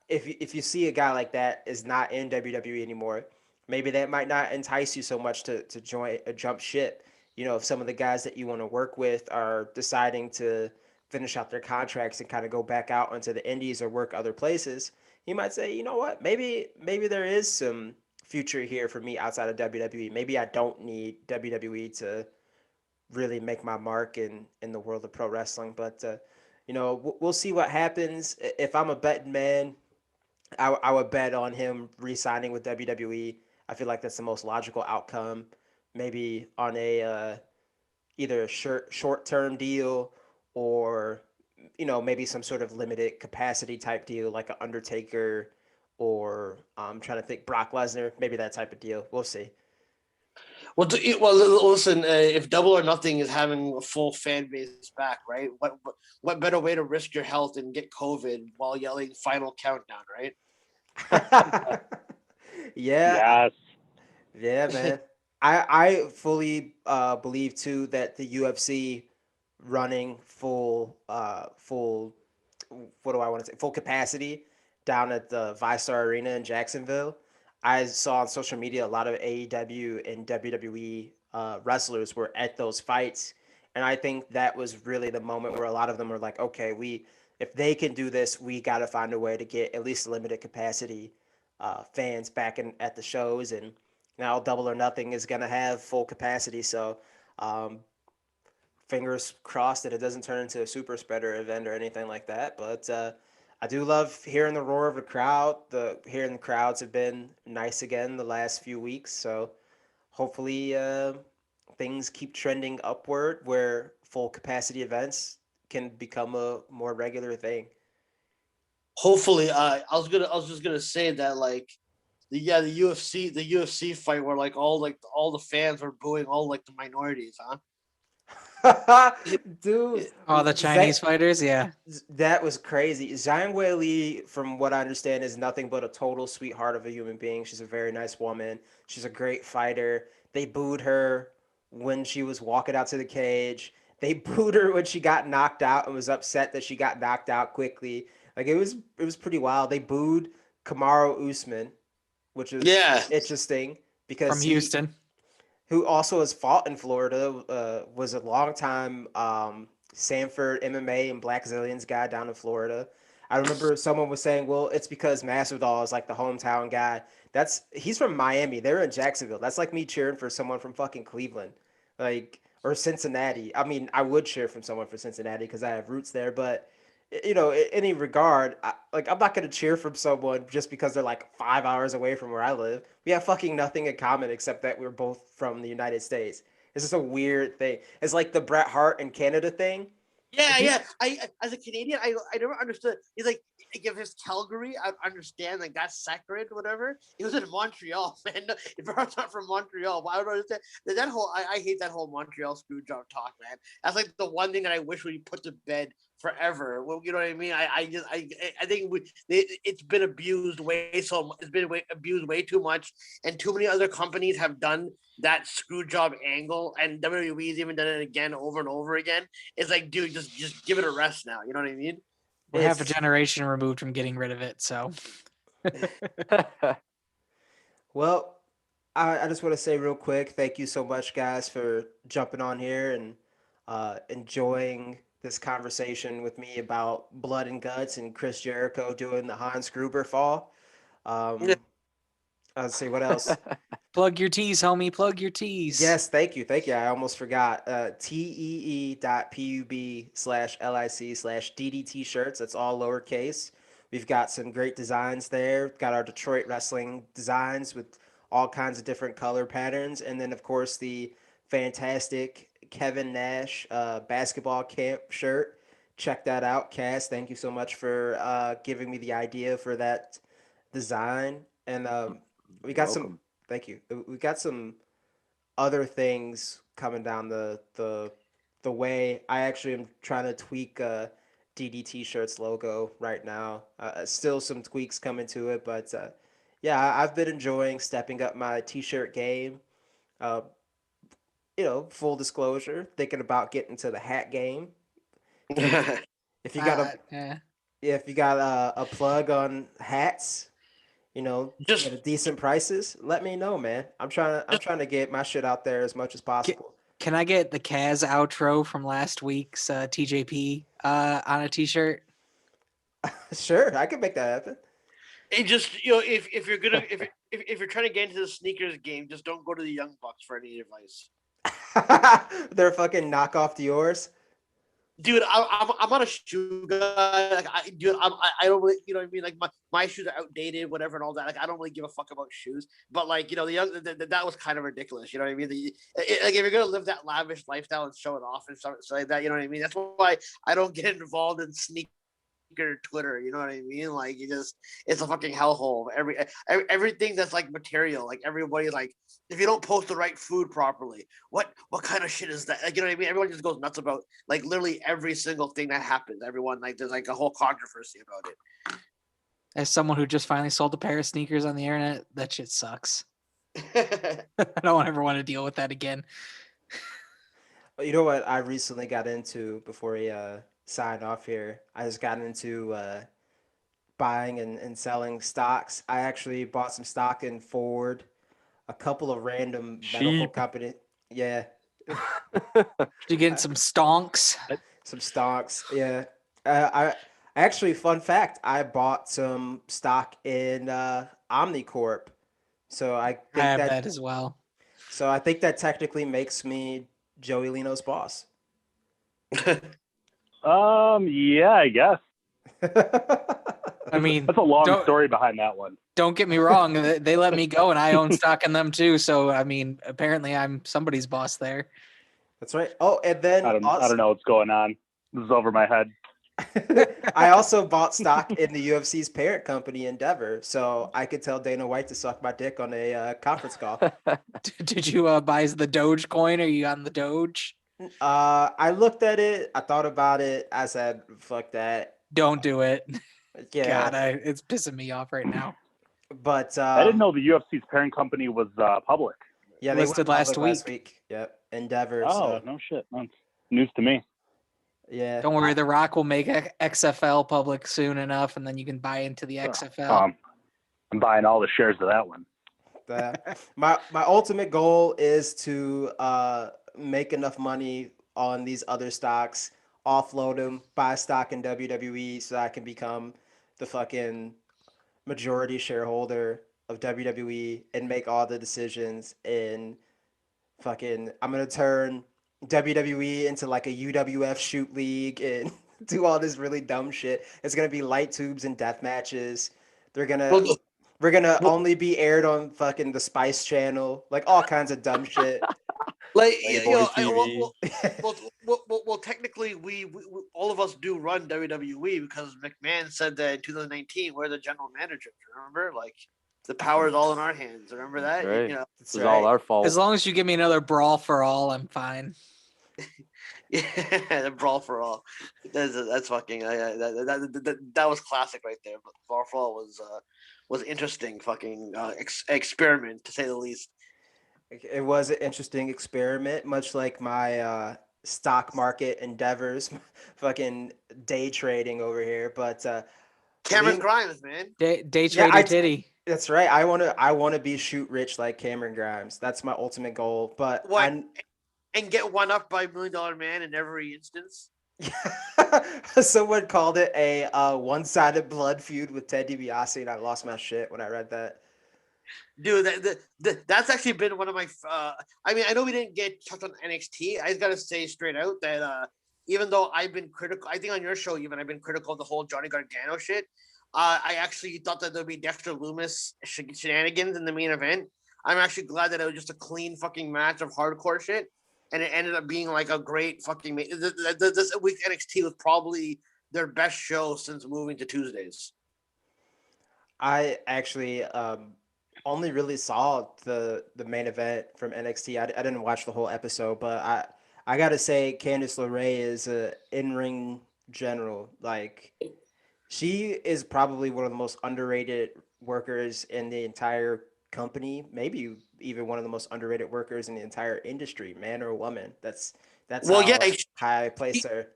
If you see a guy like that is not in WWE anymore, maybe that might not entice you so much to join a jump ship. If some of the guys that you want to work with are deciding to finish out their contracts and kind of go back out onto the indies or work other places, you might say, you know what, maybe there is some future here for me outside of WWE. Maybe I don't need WWE to really make my mark in the world of pro wrestling. But we'll see what happens. If I'm a betting man, I would bet on him re-signing with WWE. I feel like that's the most logical outcome. Maybe on a either a short-term deal or maybe some sort of limited capacity type deal like an Undertaker or I'm trying to think Brock Lesnar, maybe that type of deal. We'll see. Well, listen. If Double or Nothing is having a full fan base back, right? What better way to risk your health and get COVID while yelling "Final Countdown," right? Yeah. Yes. Yeah, man. I fully believe too that the UFC running full what do I want to say, full capacity down at the ViStar Arena in Jacksonville. I saw on social media a lot of AEW and WWE wrestlers were at those fights, and I think that was really the moment where a lot of them were like, okay, if they can do this, we got to find a way to get at least limited capacity fans back at the shows, and now Double or Nothing is gonna have full capacity. So fingers crossed that it doesn't turn into a super spreader event or anything like that. But I do love hearing the roar of the crowd. Hearing the crowds have been nice again the last few weeks. So hopefully things keep trending upward where full capacity events can become a more regular thing. Hopefully, I was just gonna say that like the UFC fight where like all the fans were booing all like the minorities, huh? Dude, Oh, the Chinese fighters, yeah. that was crazy. Zhang Weili, from what I understand, is nothing but a total sweetheart of a human being. She's a very nice woman. She's a great fighter. They booed her when she was walking out to the cage. They booed her when she got knocked out and was upset that she got knocked out quickly. Like it was pretty wild. They booed Kamaru Usman, which is Yeah, interesting From because Houston. who also has fought in Florida, was a long time Sanford MMA and Black Zillions guy down in Florida. I remember someone was saying, "Well, it's because Masvidal is like the hometown guy." He's from Miami. They're in Jacksonville. That's like me cheering for someone from fucking Cleveland, like or Cincinnati. I mean, I would cheer from someone from Cincinnati because I have roots there, but in any regard, I'm not gonna cheer from someone just because they're like 5 hours away from where I live. We have fucking nothing in common except that we're both from the United States. It's just a weird thing. It's like the Bret Hart and Canada thing. yeah, He, yeah. As a Canadian, I never understood. He's like, if it's Calgary, I understand like that's sacred, whatever. It was in Montreal, man. If I'm not from Montreal, I don't understand that whole. I hate that whole Montreal screw job talk, man. That's like the one thing that I wish we put to bed forever. Well, you know what I mean? I think it's been abused abused way too much, and too many other companies have done that screw job angle, and WWE's even done it again over and over again. It's like, dude, just give it a rest now. You know what I mean? We're half a it's generation removed from getting rid of it, so well, I just want to say real quick, thank you so much, guys, for jumping on here and enjoying this conversation with me about blood and guts and Chris Jericho doing the Hans Gruber fall. Yeah. Let's see what else. plug your tees, homie. Plug your tees. Yes, thank you. Thank you. I almost forgot. TEE.pub/LIC/DDT shirts. That's all lowercase. We've got some great designs there. Got our Detroit wrestling designs with all kinds of different color patterns. And then, of course, the fantastic Kevin Nash basketball camp shirt. Check that out, Cass. Thank you so much for giving me the idea for that design. And we got some, Welcome. thank you. We got some other things coming down the way. I actually am trying to tweak DDT shirts logo right now. Still some tweaks coming to it, but yeah, I've been enjoying stepping up my t-shirt game. Uh, full disclosure, thinking about getting to the hat game. If you if you got a Yeah. yeah, if you got a plug on hats, just at a decent prices, let me know, man. I'm trying to get my shit out there as much as possible. Can I get the Kaz outro from last week's TJP on a t-shirt? Sure, I can make that happen. it just if you're gonna if you're trying to get into the sneakers game, just don't go to the Young Bucks for any advice. They're fucking knockoff Dior's. Dude, I'm not a shoe guy. Like, I don't really, you know what I mean. Like my shoes are outdated, whatever, and all that. Like I don't really give a fuck about shoes. But like that was kind of ridiculous. You know what I mean? Like if you're gonna live that lavish lifestyle and show it off and stuff like that, you know what I mean. That's why I don't get involved in sneaker Twitter. You know what I mean? Like it's a fucking hellhole. Everything that's like material, like everybody like if you don't post the right food properly, what kind of shit is that? Like you know what I mean? Everyone just goes nuts about like literally every single thing that happens. Everyone like there's like a whole controversy about As someone who just finally sold a pair of sneakers on the internet, that shit sucks. it. I don't ever want to deal with that again. You know what I recently got into before we sign off here? I just got into buying and selling stocks. I actually bought some stock in Ford, a couple of random medical Sheep. companies. Yeah, You getting some stonks? some stocks. Yeah, I actually, fun fact, I bought some stock in Omnicorp. So I I think have that that as well. so I think that technically makes me Joey Leno's boss. Yeah, I guess. I mean, That's a long story behind that one. Don't get me wrong. They let me go and I own stock in them too. So, I mean, apparently I'm somebody's boss there. That's right. Oh, and then I don't know what's going on. This is over my head. I also bought stock in the UFC's parent company, Endeavor, so I could tell Dana White to suck my dick on a conference call. Did you buy the Doge coin? Are you on the Doge? I looked at it. I thought about it. I said, "Fuck that." Don't do it. Yeah. God, it's pissing me off right now. But I didn't know the UFC's parent company was public. Yeah, they listed went public last week. Yep, Endeavor. Oh, So. no shit. That's news to me. Yeah. Don't worry, The Rock will make XFL public soon enough, and then you can buy into the XFL. I'm buying all the shares of that one. My ultimate goal is to make enough money on these other stocks, offload them, buy stock in WWE, so I can become the fucking majority shareholder of WWE and make all the decisions. And fucking, I'm gonna turn WWE into like a UWF shoot league and do all this really dumb shit. It's gonna be light tubes and death matches. We're gonna only be aired on fucking the Spice Channel, like all kinds of dumb shit. Like, TV. well, technically, we all of us do run WWE because McMahon said that in 2019 we're the general managers. Remember, like the power is all in our hands. Remember that? Right. You know, It's all our fault. As long as you give me another Brawl for All, I'm fine. Yeah, the Brawl for All. That's fucking. That was classic right there. But Brawl for All was interesting. Fucking experiment to say the least. It was an interesting experiment, much like my stock market endeavors, fucking day trading over here. But Cameron Grimes, man. Day trader titty. That's right. I wanna be shoot rich like Cameron Grimes. That's my ultimate goal. But and get one up by $1 Million Man in every instance. Someone called it a one-sided blood feud with Ted DiBiase, and I lost my shit when I read that. Dude, that's actually been one of my. I mean, I know we didn't get touched on NXT. I just gotta say straight out that even though I've been critical, I think on your show even I've been critical of the whole Johnny Gargano shit. I actually thought that there'd be Dexter Lumis shenanigans in the main event. I'm actually glad that it was just a clean fucking match of hardcore shit, and it ended up being like a great fucking. This week's NXT was probably their best show since moving to Tuesdays. I actually only really saw the main event from NXT. I didn't watch the whole episode, but I gotta say Candice LeRae is a in-ring general. Like, she is probably one of the most underrated workers in the entire company. Maybe even one of the most underrated workers in the entire industry, man or woman. That's high I place her.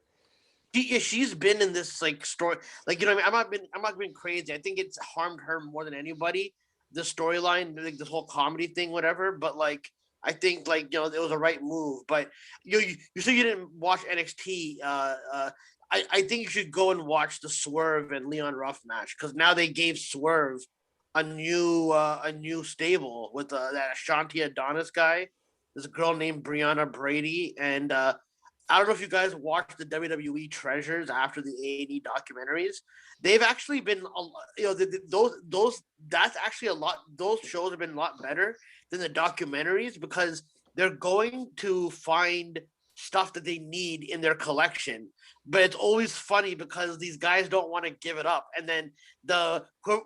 She's been in this like story, like, you know what I mean. I'm not being crazy. I think it's harmed her more than anybody. The storyline, like this whole comedy thing, whatever. But like, I think like, you know, it was a right move. But you said you didn't watch NXT. I think you should go and watch the Swerve and Leon Ruff match, because now they gave Swerve a new stable with that Ashanti Adonis guy. There's a girl named Brianna Brady, and I don't know if you guys watched the WWE Treasures after the A&E documentaries. They've actually been, you know, those that's actually a lot. Those shows have been a lot better than the documentaries, because they're going to find stuff that they need in their collection. But it's always funny because these guys don't want to give it up, and then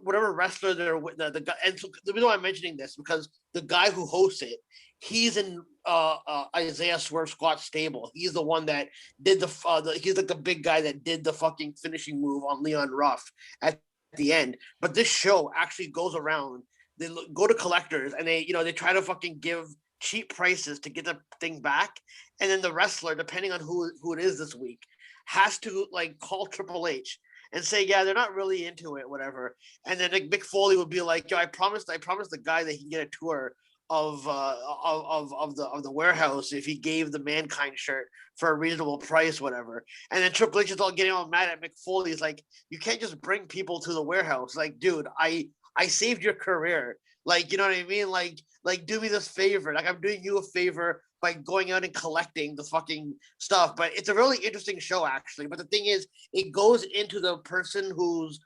whatever wrestler they're with, the guy. And so the reason why I'm mentioning this, because the guy who hosts it, he's in Isaiah Swerve Squad stable. He's the one that did he's like the big guy that did the fucking finishing move on Leon Ruff at the end. But this show actually goes around. They go to collectors and they try to fucking give cheap prices to get the thing back. And then the wrestler, depending on who it is this week, has to like call Triple H and say, yeah, they're not really into it, whatever. And then like Mick Foley would be like, yo, I promised the guy that he can get a tour of the warehouse if he gave the Mankind shirt for a reasonable price, whatever. And then Triple H is all getting all mad at Mick Foley. He's like, you can't just bring people to the warehouse. Like, dude, I saved your career. Like, you know what I mean? Like do me this favor. Like I'm doing you a favor by going out and collecting the fucking stuff. But it's a really interesting show actually. But the thing is, it goes into the person who's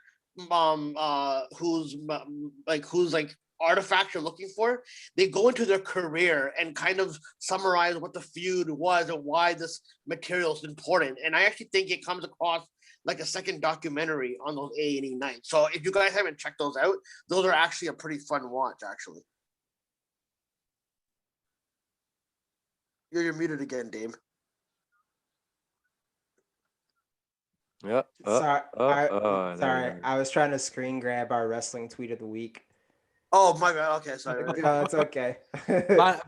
like artifacts you're looking for. They go into their career and kind of summarize what the feud was and why this material is important. And I actually think it comes across like a second documentary on those A&E nights. So if you guys haven't checked those out, those are actually a pretty fun watch, actually. You're muted again, Dave. Yeah. Sorry, There sorry. we go. I was trying to screen grab our wrestling tweet of the week. Oh my bad. Okay, sorry. No, it's okay.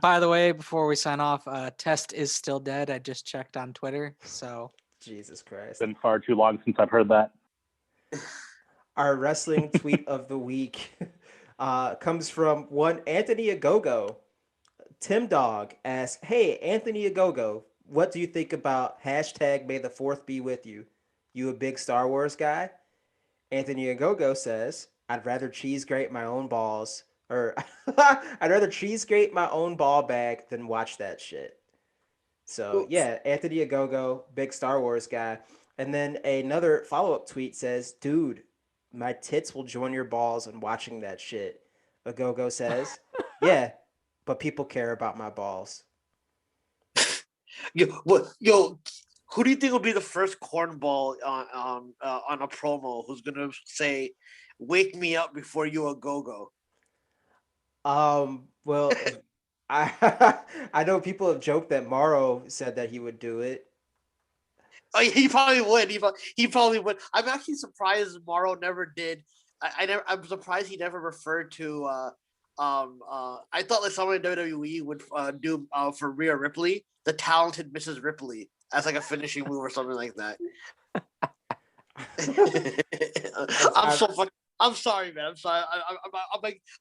By the way, before we sign off, Test is still dead. I just checked on Twitter, so Jesus Christ. It's been far too long since I've heard that. Our wrestling tweet of the week comes from one Anthony Agogo. Tim Dog asks, "Hey, Anthony Agogo, what do you think about hashtag May the 4th be with you? You a big Star Wars guy?" Anthony Agogo says, "I'd rather cheese grate my own balls, or I'd rather cheese grate my own ball bag than watch that shit." So yeah, Anthony Agogo, big Star Wars guy. And then another follow-up tweet says, "Dude, my tits will join your balls in watching that shit." Agogo says, "Yeah, but people care about my balls." Yo, who do you think will be the first cornball on a promo who's gonna say, "Wake me up before you a go-go"? Well, I I know people have joked that Morrow said that he would do it. Oh, he probably would. He probably would. I'm actually surprised Morrow never did. I'm surprised he never referred to. I thought like someone in WWE would do for Rhea Ripley, the talented Mrs. Ripley, as like a finishing move or something like that. I'm sorry, man. I'm sorry.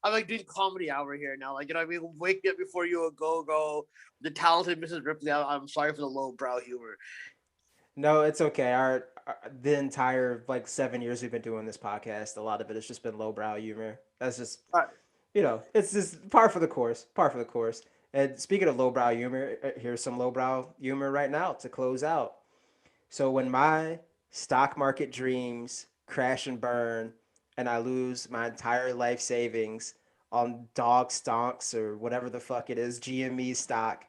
I'm like doing comedy hour here now. Like, you know what I mean? Wake me up before you a go. The talented Mrs. Ripley. I'm sorry for the low brow humor. No, it's okay. The entire like 7 years we've been doing this podcast, a lot of it has just been lowbrow humor. That's just it's just par for the course. Par for the course. And speaking of lowbrow humor, here's some lowbrow humor right now to close out. So when my stock market dreams crash and burn, and I lose my entire life savings on dog stonks or whatever the fuck it is, GME stock,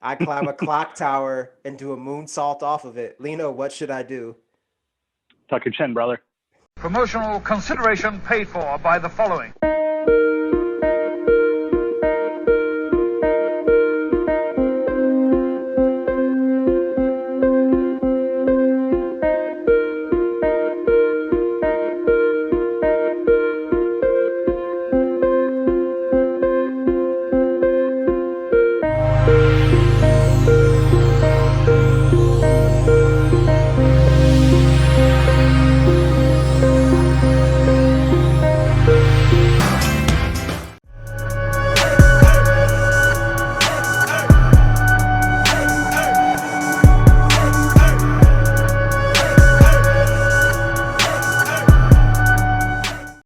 I climb a clock tower and do a moonsault off of it. Lino, what should I do? Tuck your chin, brother. Promotional consideration paid for by the following.